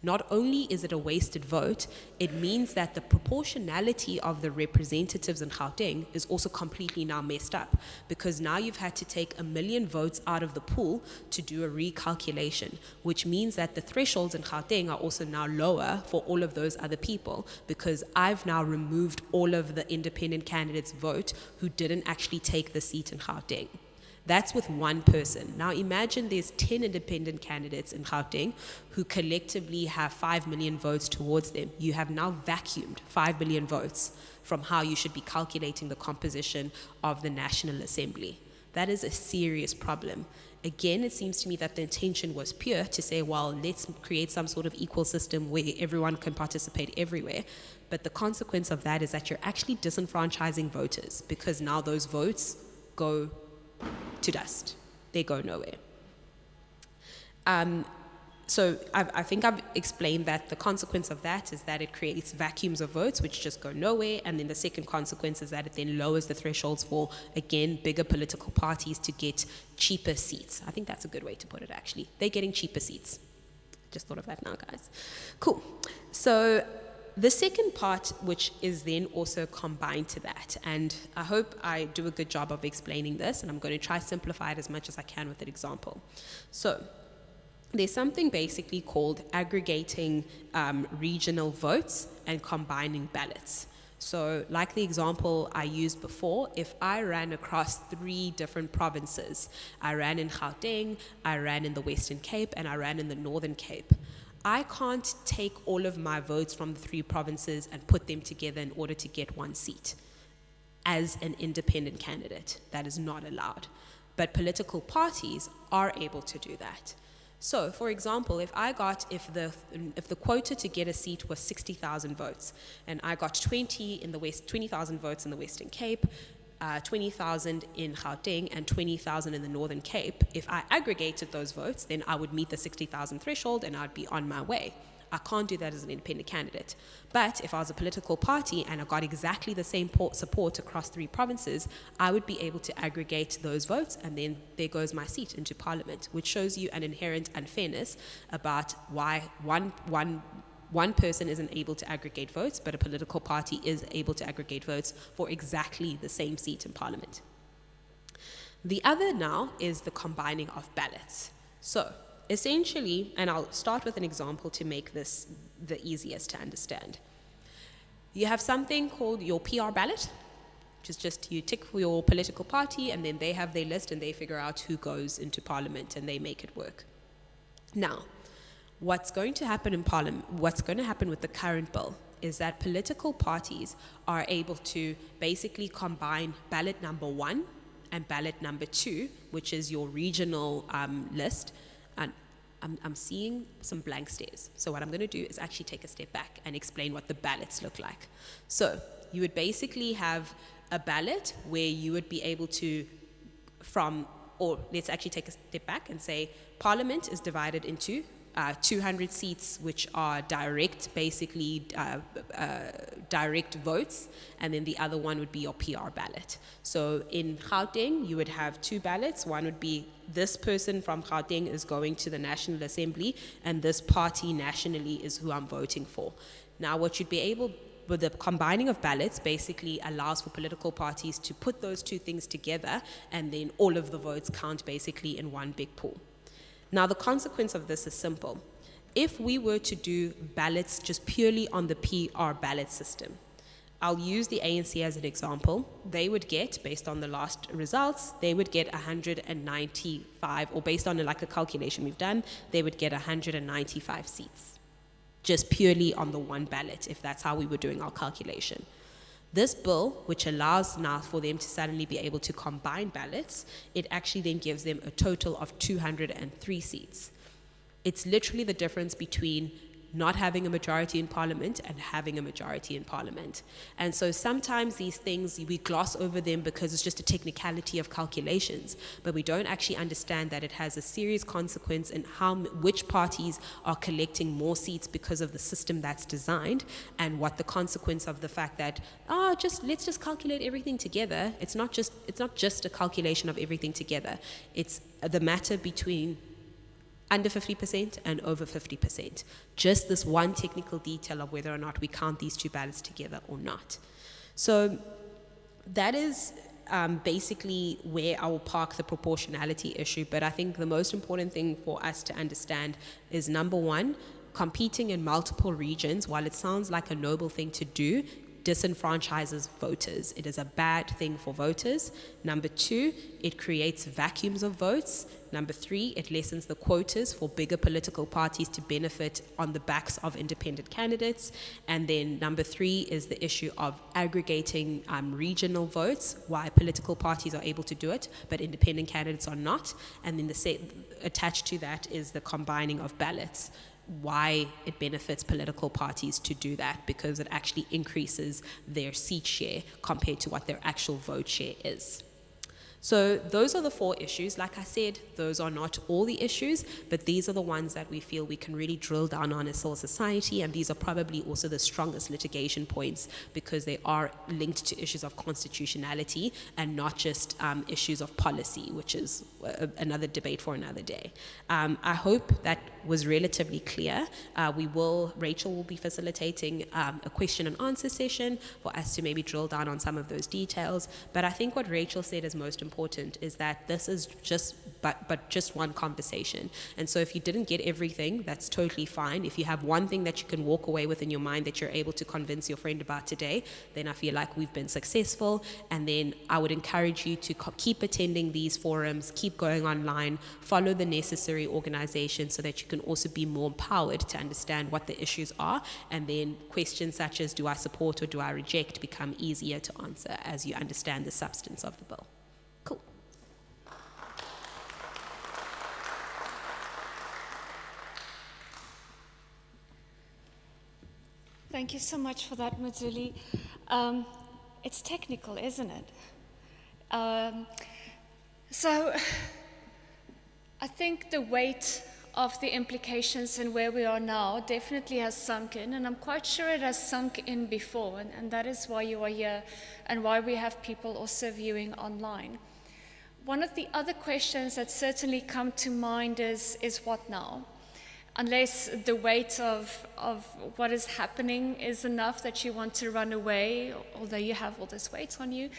Not only is it a wasted vote, it means that the proportionality of the representatives in Gauteng is also completely now messed up, because now you've had to take 1 million votes out of the pool to do a recalculation, which means that the thresholds in Gauteng are also now lower for all of those other people, because I've now removed all of the independent candidates' vote who didn't actually take the seat in Gauteng. That's with one person. Now imagine there's 10 independent candidates in Gauteng who collectively have 5 million votes towards them. You have now vacuumed 5 million votes from how you should be calculating the composition of the National Assembly. That is a serious problem. Again, it seems to me that the intention was pure to say, well, let's create some sort of equal system where everyone can participate everywhere. But the consequence of that is that you're actually disenfranchising voters, because now those votes go to dust. They go nowhere. So I think I've explained that the consequence of that is that it creates vacuums of votes which just go nowhere, and then the second consequence is that it then lowers the thresholds for, again, bigger political parties to get cheaper seats. I think that's a good way to put it, actually. They're getting cheaper seats Just thought of that now, guys. Cool. So the second part, which is then also combined to that, and I hope I do a good job of explaining this, and I'm going to try to simplify it as much as I can with an example. So there's something basically called aggregating regional votes and combining ballots. So like the example I used before, if I ran across 3 different provinces, I ran in Gauteng, I ran in the Western Cape, and I ran in the Northern Cape, I can't take all of my votes from the 3 provinces and put them together in order to get 1 seat. As an independent candidate, that is not allowed. But political parties are able to do that. So, for example, if the quota to get a seat was 60,000 votes, and I got 20,000 votes in the Western Cape, 20,000 in Gauteng, and 20,000 in the Northern Cape, if I aggregated those votes, then I would meet the 60,000 threshold and I'd be on my way. I can't do that as an independent candidate. But if I was a political party and I got exactly the same support across 3 provinces, I would be able to aggregate those votes, and then there goes my seat into parliament, which shows you an inherent unfairness about why one person isn't able to aggregate votes, but a political party is able to aggregate votes for exactly the same seat in parliament. The other now is the combining of ballots. So essentially, and I'll start with an example to make this the easiest to understand. You have something called your PR ballot, which is just you tick for your political party, and then they have their list and they figure out who goes into parliament and they make it work. Now, what's going to happen in parliament, what's going to happen with the current bill is that political parties are able to basically combine ballot number 1 and ballot number 2, which is your regional list. And I'm seeing some blank stares. So what I'm going to do is actually take a step back and explain what the ballots look like. So you would basically have a ballot where you would be able to, or let's actually take a step back and say Parliament is divided into 200 seats, which are direct votes, and then the other one would be your PR ballot. So in Gauteng, you would have 2 ballots. One would be this person from Gauteng is going to the National Assembly, and this party nationally is who I'm voting for. Now, what you'd be able, with the combining of ballots, basically allows for political parties to put those 2 things together, and then all of the votes count basically in one big pool. Now, the consequence of this is simple. If we were to do ballots just purely on the PR ballot system, I'll use the ANC as an example. They would get, based on the last results, they would get 195, or based on like a calculation we've done, they would get 195 seats, just purely on the one ballot, if that's how we were doing our calculation. This bill, which allows now for them to suddenly be able to combine ballots, it actually then gives them a total of 203 seats. It's literally the difference between not having a majority in parliament and having a majority in parliament. And so sometimes these things, we gloss over them because it's just a technicality of calculations, but we don't actually understand that it has a serious consequence in which parties are collecting more seats because of the system that's designed, and what the consequence of the fact that, let's just calculate everything together. It's not just a calculation of everything together. It's the matter between under 50% and over 50%. Just this one technical detail of whether or not we count these 2 ballots together or not. So that is basically where I will park the proportionality issue. But I think the most important thing for us to understand is, number 1, competing in multiple regions, while it sounds like a noble thing to do, disenfranchises voters. It is a bad thing for voters. Number 2, it creates vacuums of votes. Number 3, it lessens the quotas for bigger political parties to benefit on the backs of independent candidates. And then number 3 is the issue of aggregating regional votes, why political parties are able to do it, but independent candidates are not. And then attached to that is the combining of ballots, why it benefits political parties to do that, because it actually increases their seat share compared to what their actual vote share is. So those are the 4 issues. Like I said, those are not all the issues, but these are the ones that we feel we can really drill down on as civil society, and these are probably also the strongest litigation points because they are linked to issues of constitutionality and not just issues of policy, which is another debate for another day. I hope that was relatively clear. Rachel will be facilitating a question and answer session for us to maybe drill down on some of those details. But I think what Rachel said is most important is that this is just one conversation. And so if you didn't get everything, that's totally fine. If you have one thing that you can walk away with in your mind that you're able to convince your friend about today, then I feel like we've been successful. And then I would encourage you to keep attending these forums, keep going online, follow the necessary organization so that you can also be more empowered to understand what the issues are. And then questions such as, do I support or do I reject, become easier to answer as you understand the substance of the bill. Cool. Thank you so much for that, Madzuli. It's technical, isn't it? So I think the weight of the implications and where we are now definitely has sunk in, and I'm quite sure it has sunk in before, and that is why you are here and why we have people also viewing online. One of the other questions that certainly come to mind is what now? Unless the weight of what is happening is enough that you want to run away, although you have all this weight on you.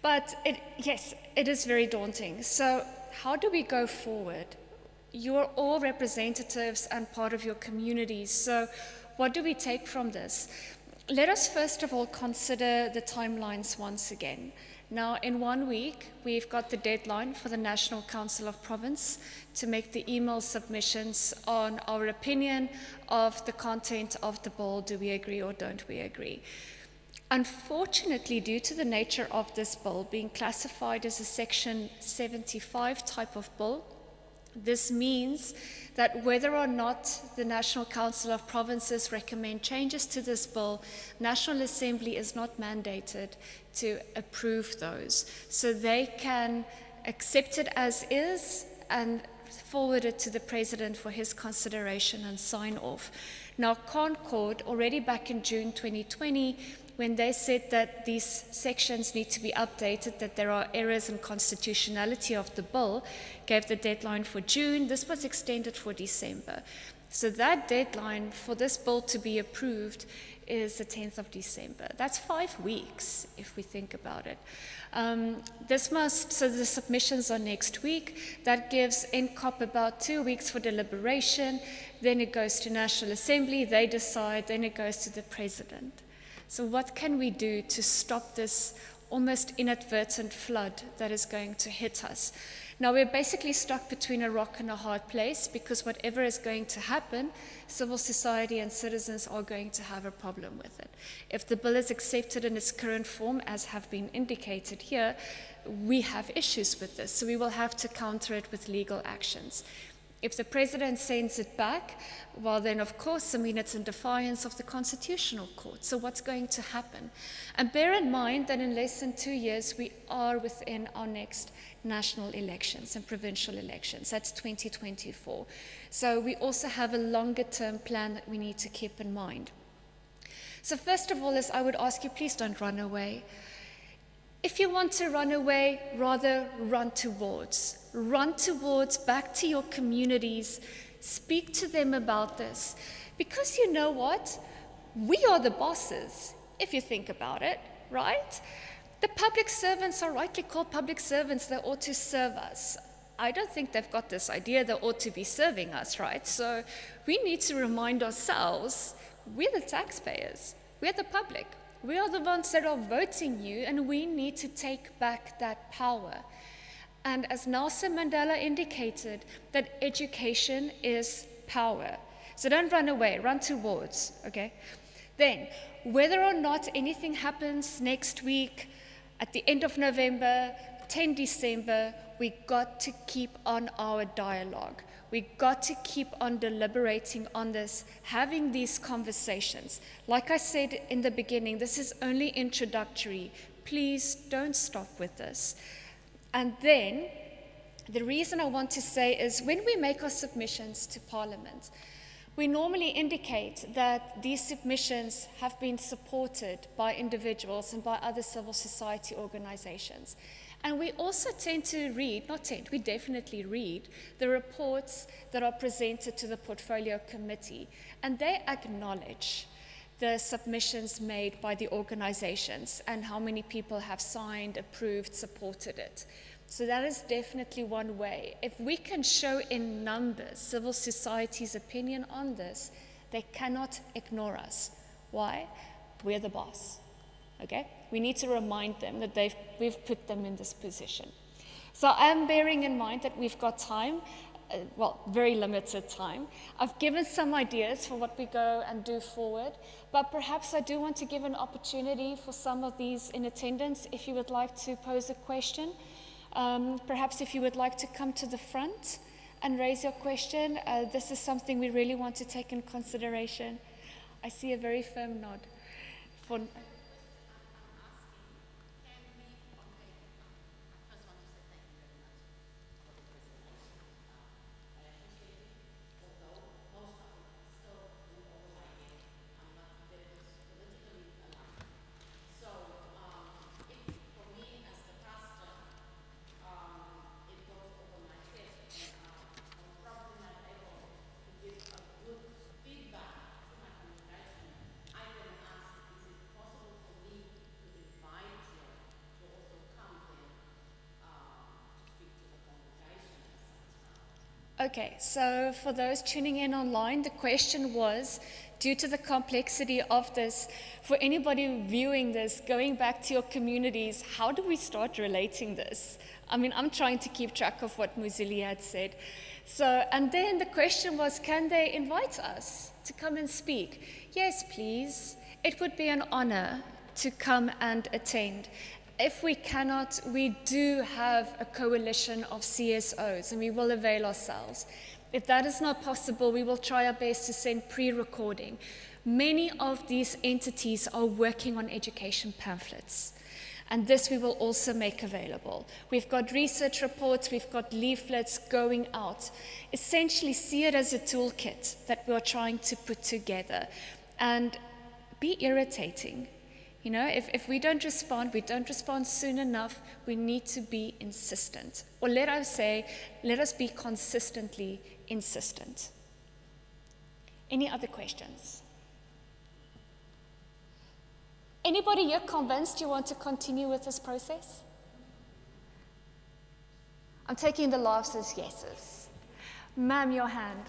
But yes, it is very daunting. So how do we go forward? You are all representatives and part of your communities. So what do we take from this? Let us first of all consider the timelines once again. Now, in 1 week, we've got the deadline for the National Council of Province to make the email submissions on our opinion of the content of the bill. Do we agree or don't we agree? Unfortunately, due to the nature of this bill being classified as a Section 75 type of bill, this means that whether or not the National Council of Provinces recommend changes to this bill, National Assembly is not mandated to approve those. So they can accept it as is and forward it to the President for his consideration and sign off. Now, Concord, already back in June 2020, when they said that these sections need to be updated, that there are errors in constitutionality of the bill, gave the deadline for June. This was extended for December. So that deadline for this bill to be approved is the 10th of December. That's 5 weeks, if we think about it. So the submissions are next week. That gives NCOP about 2 weeks for deliberation. Then it goes to National Assembly, they decide, then it goes to the President. So what can we do to stop this almost inadvertent flood that is going to hit us? Now, we're basically stuck between a rock and a hard place because whatever is going to happen, civil society and citizens are going to have a problem with it. If the bill is accepted in its current form, as have been indicated here, we have issues with this, so we will have to counter it with legal actions. If the President sends it back, well then of course, it's in defiance of the Constitutional Court. So what's going to happen? And bear in mind that in less than 2 years, we are within our next national elections and provincial elections. That's 2024. So we also have a longer term plan that we need to keep in mind. So first of all, I would ask you, please don't run away. If you want to run away, rather run towards. Run towards, back to your communities. Speak to them about this. Because you know what? We are the bosses, if you think about it, right? The public servants are rightly called public servants. They ought to serve us. I don't think they've got this idea they ought to be serving us, right? So we need to remind ourselves, we're the taxpayers. We're the public. We are the ones that are voting you, and we need to take back that power. And as Nelson Mandela indicated, that education is power. So don't run away, run towards, okay? Then, whether or not anything happens next week, at the end of November, 10 December, we got to keep on our dialogue. We got to keep on deliberating on this, having these conversations. Like I said in the beginning, this is only introductory. Please don't stop with this. And then, the reason I want to say is when we make our submissions to Parliament, We normally indicate that these submissions have been supported by individuals and by other civil society organizations. And we also tend to read, we definitely read the reports that are presented to the Portfolio Committee, and they acknowledge the submissions made by the organizations and how many people have signed, approved, supported it. So that is definitely one way. If we can show in numbers civil society's opinion on this, they cannot ignore us. Why? We're the boss, okay? We need to remind them that we've put them in this position. So I'm bearing in mind that we've got time, very limited time. I've given some ideas for what we go and do forward, but perhaps I do want to give an opportunity for some of these in attendance, if you would like to pose a question. Perhaps if you would like to come to the front and raise your question, this is something we really want to take in consideration. I see a very firm nod. Okay, so for those tuning in online, the question was, due to the complexity of this, for anybody viewing this, going back to your communities, how do we start relating this? I mean, I'm trying to keep track of what Muzili had said. So, and then the question was, can they invite us to come and speak? Yes, please. It would be an honor to come and attend. If we cannot, we do have a coalition of CSOs, and we will avail ourselves. If that is not possible, we will try our best to send pre-recording. Many of these entities are working on education pamphlets, and this we will also make available. We've got research reports, we've got leaflets going out. Essentially, see it as a toolkit that we're trying to put together, and be irritating. You know, if we don't respond soon enough, we need to be insistent. Or let us be consistently insistent. Any other questions? Anybody here convinced you want to continue with this process? I'm taking the laughs as yeses. Ma'am, your hand.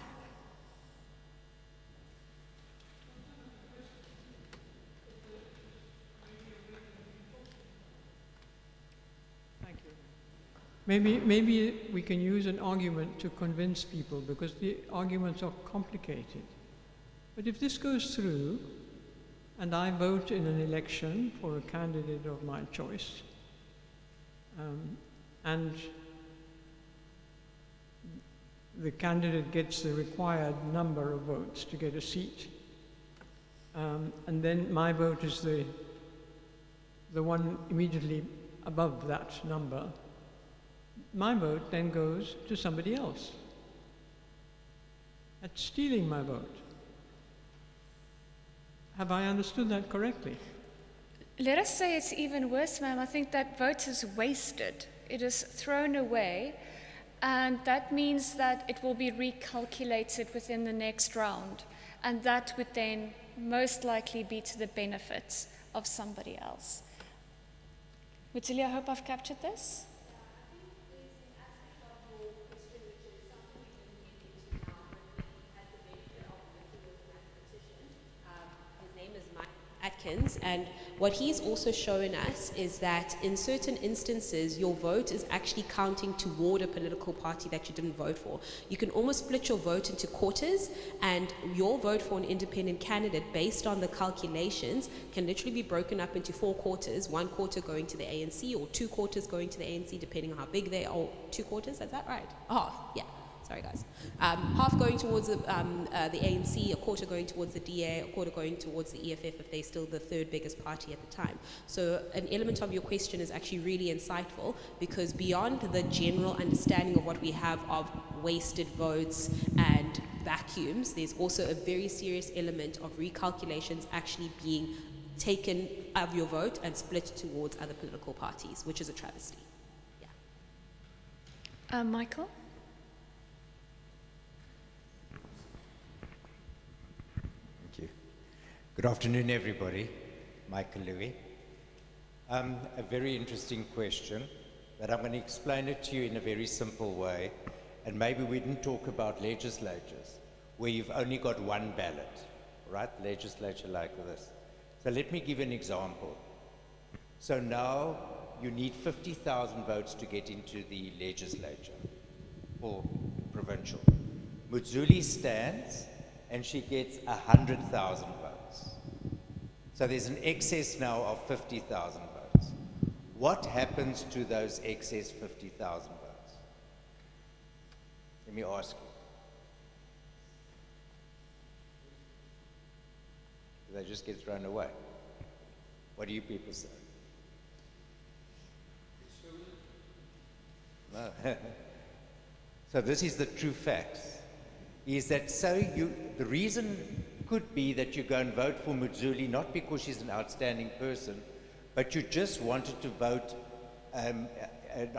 Maybe we can use an argument to convince people, because the arguments are complicated. But if this goes through, and I vote in an election for a candidate of my choice, and the candidate gets the required number of votes to get a seat, and then my vote is the one immediately above that number, my vote then goes to somebody else. That's stealing my vote. Have I understood that correctly? Let us say it's even worse, ma'am. I think that vote is wasted. It is thrown away, and that means that it will be recalculated within the next round, and that would then most likely be to the benefit of somebody else. Mutuli, I hope I've captured this. Atkins, and what he's also shown us is that in certain instances your vote is actually counting toward a political party that you didn't vote for. You can almost split your vote into quarters, and your vote for an independent candidate based on the calculations can literally be broken up into 4 quarters, 1 quarter going to the ANC or 2 quarters going to the ANC depending on how big they are. 2 quarters, is that right? Half, yeah. sorry guys, half going towards the ANC, a quarter going towards the DA, a quarter going towards the EFF if they're still the third biggest party at the time. So an element of your question is actually really insightful, because beyond the general understanding of what we have of wasted votes and vacuums, there's also a very serious element of recalculations actually being taken of your vote and split towards other political parties, which is a travesty. Yeah. Michael? Thank you. Good afternoon, everybody. Michael Louis. A very interesting question, but I'm going to explain it to you in a very simple way. And maybe we didn't talk about legislatures where you've only got one ballot, right? Legislature like this. So let me give you an example. So now you need 50,000 votes to get into the legislature for provincial. Mudzuli stands and she gets 100,000 votes. So there's an excess now of 50,000 votes. What happens to those excess 50,000 votes? Let me ask you. Do they just get thrown away? What do you people say? No. So this is the true facts. Is that the reason could be that you go and vote for Mudzuli not because she's an outstanding person, but you just wanted to vote an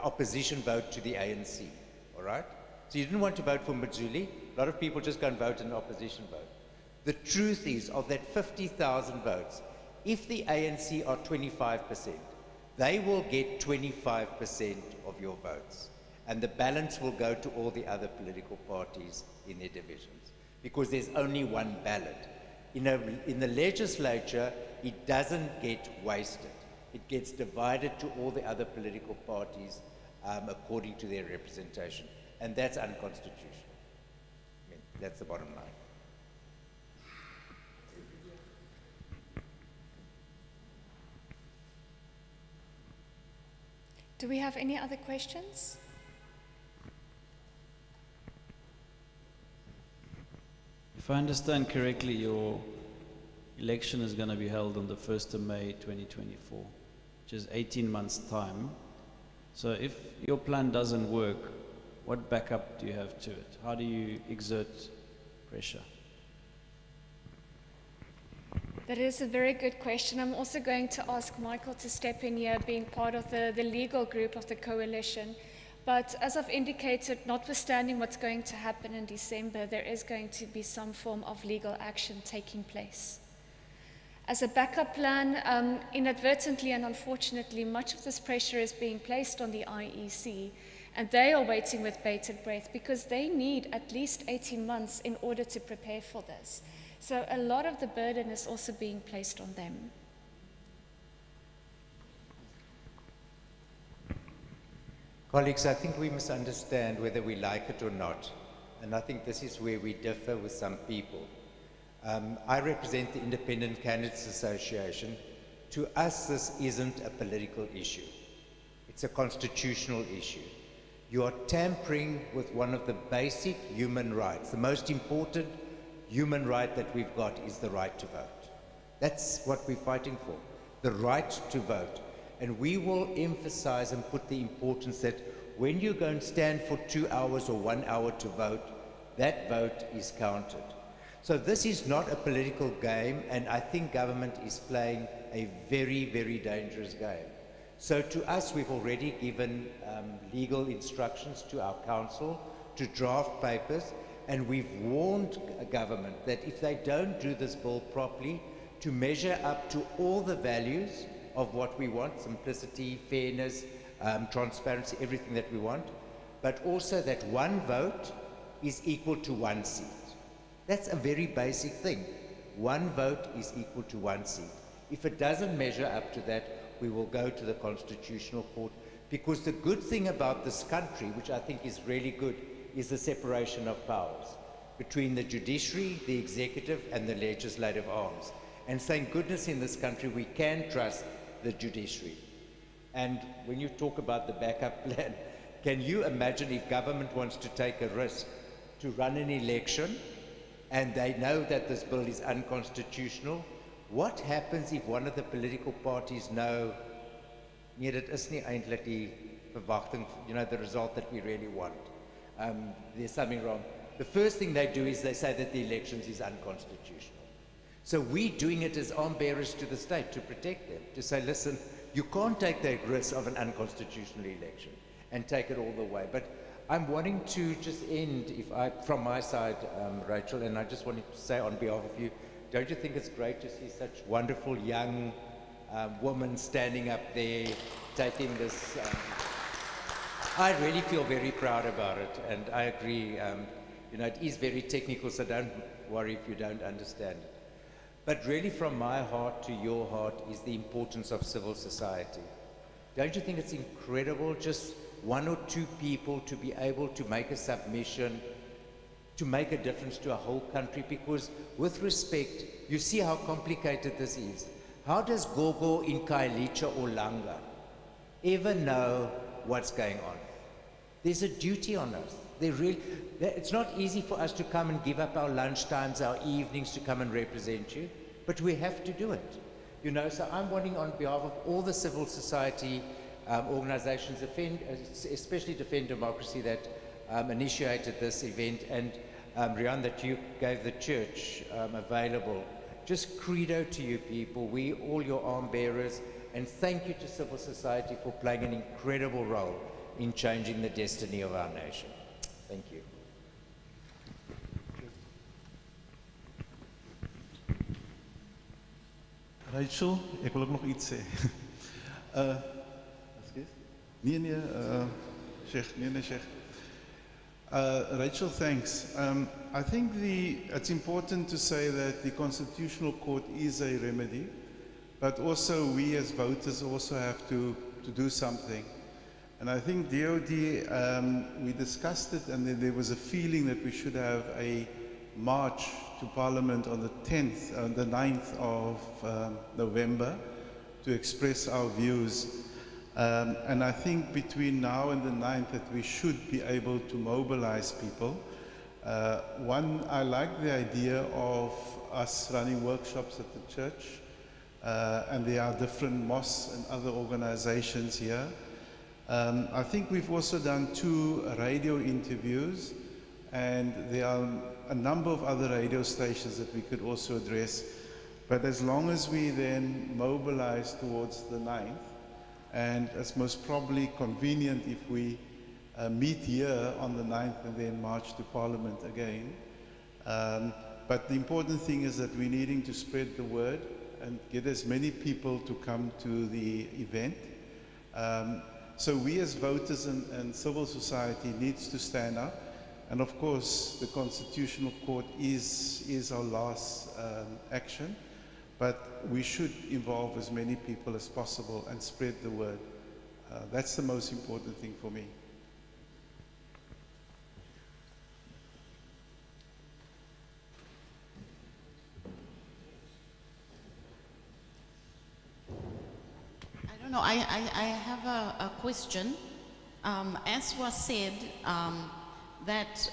opposition vote to the ANC, all right? So you didn't want to vote for Mudzuli. A lot of people just go and vote an opposition vote. The truth is, of that 50,000 votes, if the ANC are 25%, they will get 25% of your votes. And the balance will go to all the other political parties in their divisions, because there's only one ballot. In the legislature, it doesn't get wasted. It gets divided to all the other political parties according to their representation. And that's unconstitutional. I mean, that's the bottom line. Do we have any other questions? If I understand correctly, your election is going to be held on the 1st of May 2024, which is 18 months' time. So if your plan doesn't work, what backup do you have to it? How do you exert pressure? That is a very good question. I'm also going to ask Michael to step in here, being part of the legal group of the coalition. But as I've indicated, notwithstanding what's going to happen in December, there is going to be some form of legal action taking place. As a backup plan, inadvertently and unfortunately, much of this pressure is being placed on the IEC, and they are waiting with bated breath because they need at least 18 months in order to prepare for this. So a lot of the burden is also being placed on them. Colleagues, I think we must understand whether we like it or not, and I think this is where we differ with some people. I represent the Independent Candidates Association. To us, this isn't a political issue. It's a constitutional issue. You are tampering with one of the basic human rights. The most important human right that we've got is the right to vote. That's what we're fighting for, the right to vote. And we will emphasize and put the importance that when you go and stand for 2 hours or 1 hour to vote, that vote is counted. So this is not a political game, and I think government is playing a very, very dangerous game. So to us, we've already given legal instructions to our council to draft papers, and we've warned government that if they don't do this bill properly, to measure up to all the values of what we want, simplicity, fairness, transparency, everything that we want, but also that one vote is equal to one seat. That's a very basic thing. One vote is equal to one seat. If it doesn't measure up to that, we will go to the Constitutional Court, because the good thing about this country, which I think is really good, is the separation of powers between the judiciary, the executive, and the legislative arms. And thank goodness in this country we can trust the judiciary. And when you talk about the backup plan, can you imagine if government wants to take a risk to run an election and they know that this bill is unconstitutional, what happens if one of the political parties know, nee, dit is nie eintlik die verwagting, the result that we really want. There's something wrong. The first thing they do is they say that the elections is unconstitutional. So we're doing it as arm bearers to the state to protect them, to say, listen, you can't take the risk of an unconstitutional election and take it all the way. But I'm wanting to just end, from my side, Rachel, and I just wanted to say on behalf of you, don't you think it's great to see such wonderful young women standing up there, taking this, I really feel very proud about it, and I agree, it is very technical, so don't worry if you don't understand it. But really from my heart to your heart is the importance of civil society. Don't you think it's incredible, just one or two people to be able to make a submission, to make a difference to a whole country? Because with respect, you see how complicated this is. How does Gogo in Kailicha or Langa ever know what's going on? There's a duty on us. It's not easy for us to come and give up our lunchtimes, our evenings to come and represent you, but we have to do it. So I'm wanting on behalf of all the civil society organizations, especially Defend Democracy, that initiated this event, and Rian, that you gave the church available. Just credo to you people, we all your arm bearers, and thank you to civil society for playing an incredible role in changing the destiny of our nation. Thank you. Rachel, ek wil ook nog iets sê. Sheikh. Rachel, thanks. I think it's important to say that the Constitutional Court is a remedy, but also we as voters also have to do something. And I think DOD, we discussed it, and then there was a feeling that we should have a march to Parliament on the 9th of November to express our views. And I think between now and the 9th that we should be able to mobilize people. One, I like the idea of us running workshops at the church, and there are different mosques and other organizations here. I think we've also done 2 radio interviews, and there are a number of other radio stations that we could also address. But as long as we then mobilize towards the 9th, and it's most probably convenient if we meet here on the 9th and then march to Parliament again. But the important thing is that we're needing to spread the word and get as many people to come to the event. So we as voters and civil society needs to stand up. And of course, the Constitutional Court is our last action. But we should involve as many people as possible and spread the word. That's the most important thing for me. I don't know, I have a question. As was said, that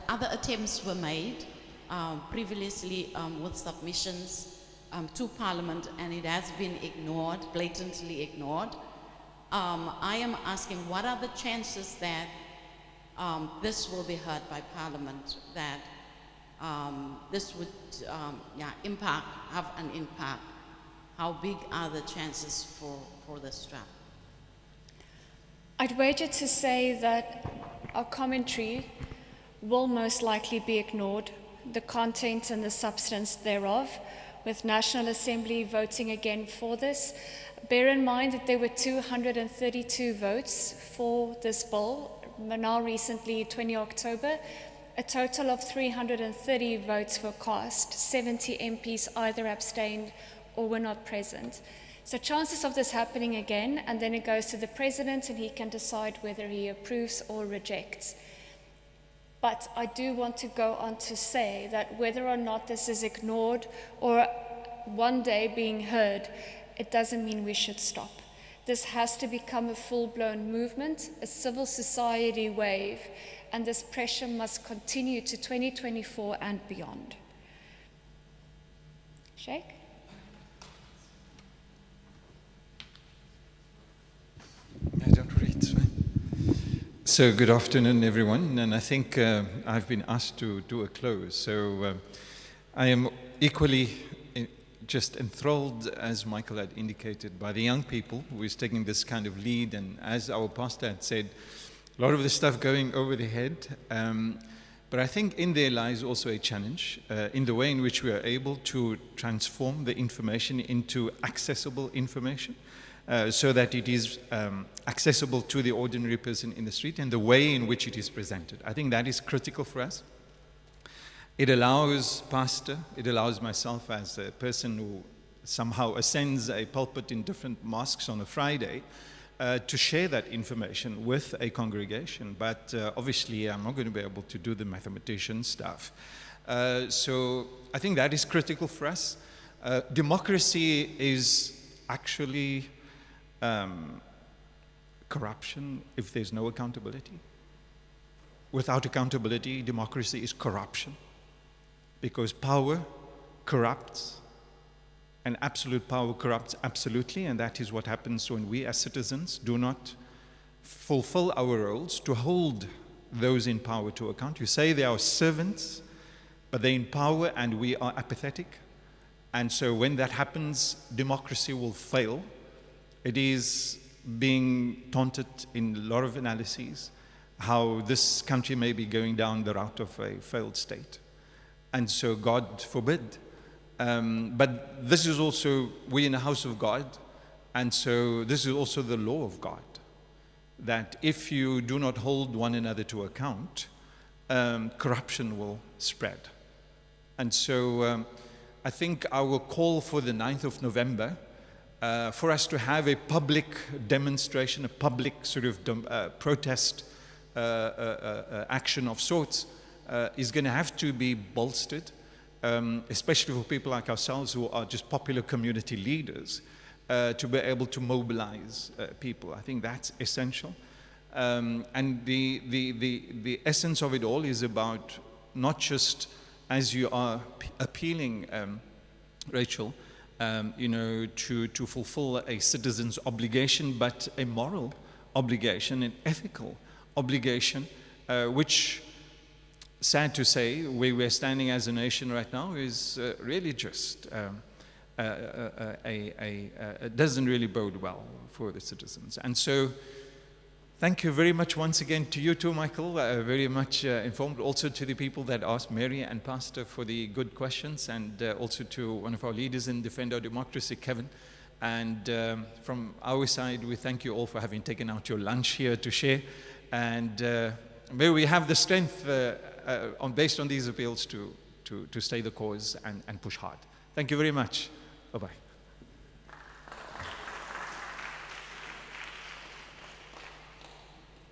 other attempts were made previously with submissions to Parliament, and it has been ignored, blatantly ignored. I am asking, what are the chances that this will be heard by Parliament, that this would have an impact? How big are the chances for this draft? I'd wager to say that our commentary will most likely be ignored, the content and the substance thereof, with National Assembly voting again for this. Bear in mind that there were 232 votes for this bill, now recently 20 October. A total of 330 votes were cast, 70 MPs either abstained or were not present. So chances of this happening again, and then it goes to the President and he can decide whether he approves or rejects. But I do want to go on to say that whether or not this is ignored or one day being heard, it doesn't mean we should stop. This has to become a full-blown movement, a civil society wave, and this pressure must continue to 2024 and beyond. Sheikh? I don't read. So good afternoon, everyone. And I think I've been asked to do a close. So I am equally just enthralled, as Michael had indicated, by the young people who is taking this kind of lead. And as our pastor had said, a lot of the stuff going over the head. But I think in there lies also a challenge in the way in which we are able to transform the information into accessible information. So that it is accessible to the ordinary person in the street and the way in which it is presented. I think that is critical for us. It allows pastor, it allows myself as a person who somehow ascends a pulpit in different mosques on a Friday to share that information with a congregation. But obviously I'm not going to be able to do the mathematician stuff. So I think that is critical for us. Democracy is actually corruption if there's no accountability. Without accountability, democracy is corruption. Because power corrupts, and absolute power corrupts absolutely, and that is what happens when we as citizens do not fulfill our roles to hold those in power to account. You say they are servants, but they're in power and we are apathetic. And so when that happens, democracy will fail. It is being taunted in a lot of analyses how this country may be going down the route of a failed state. And so God forbid. But this is also, we're in the house of God, and so this is also the law of God, that if you do not hold one another to account, corruption will spread. And so I think our call for the 9th of November, for us to have a public demonstration, a public sort of protest action of sorts, is going to have to be bolstered, especially for people like ourselves who are just popular community leaders, to be able to mobilize people. I think that's essential. And the essence of it all is about not just, as you are appealing, Rachel, to fulfill a citizen's obligation, but a moral obligation, an ethical obligation, which, sad to say, where we're standing as a nation right now is really just, doesn't really bode well for the citizens. And so, thank you very much once again to you too, Michael, very much informed. Also to the people that asked Mary and Pastor for the good questions, and also to one of our leaders in Defend Our Democracy, Kevin. And from our side, we thank you all for having taken out your lunch here to share. And may we have the strength, based on these appeals, to stay the cause and push hard. Thank you very much. Bye-bye.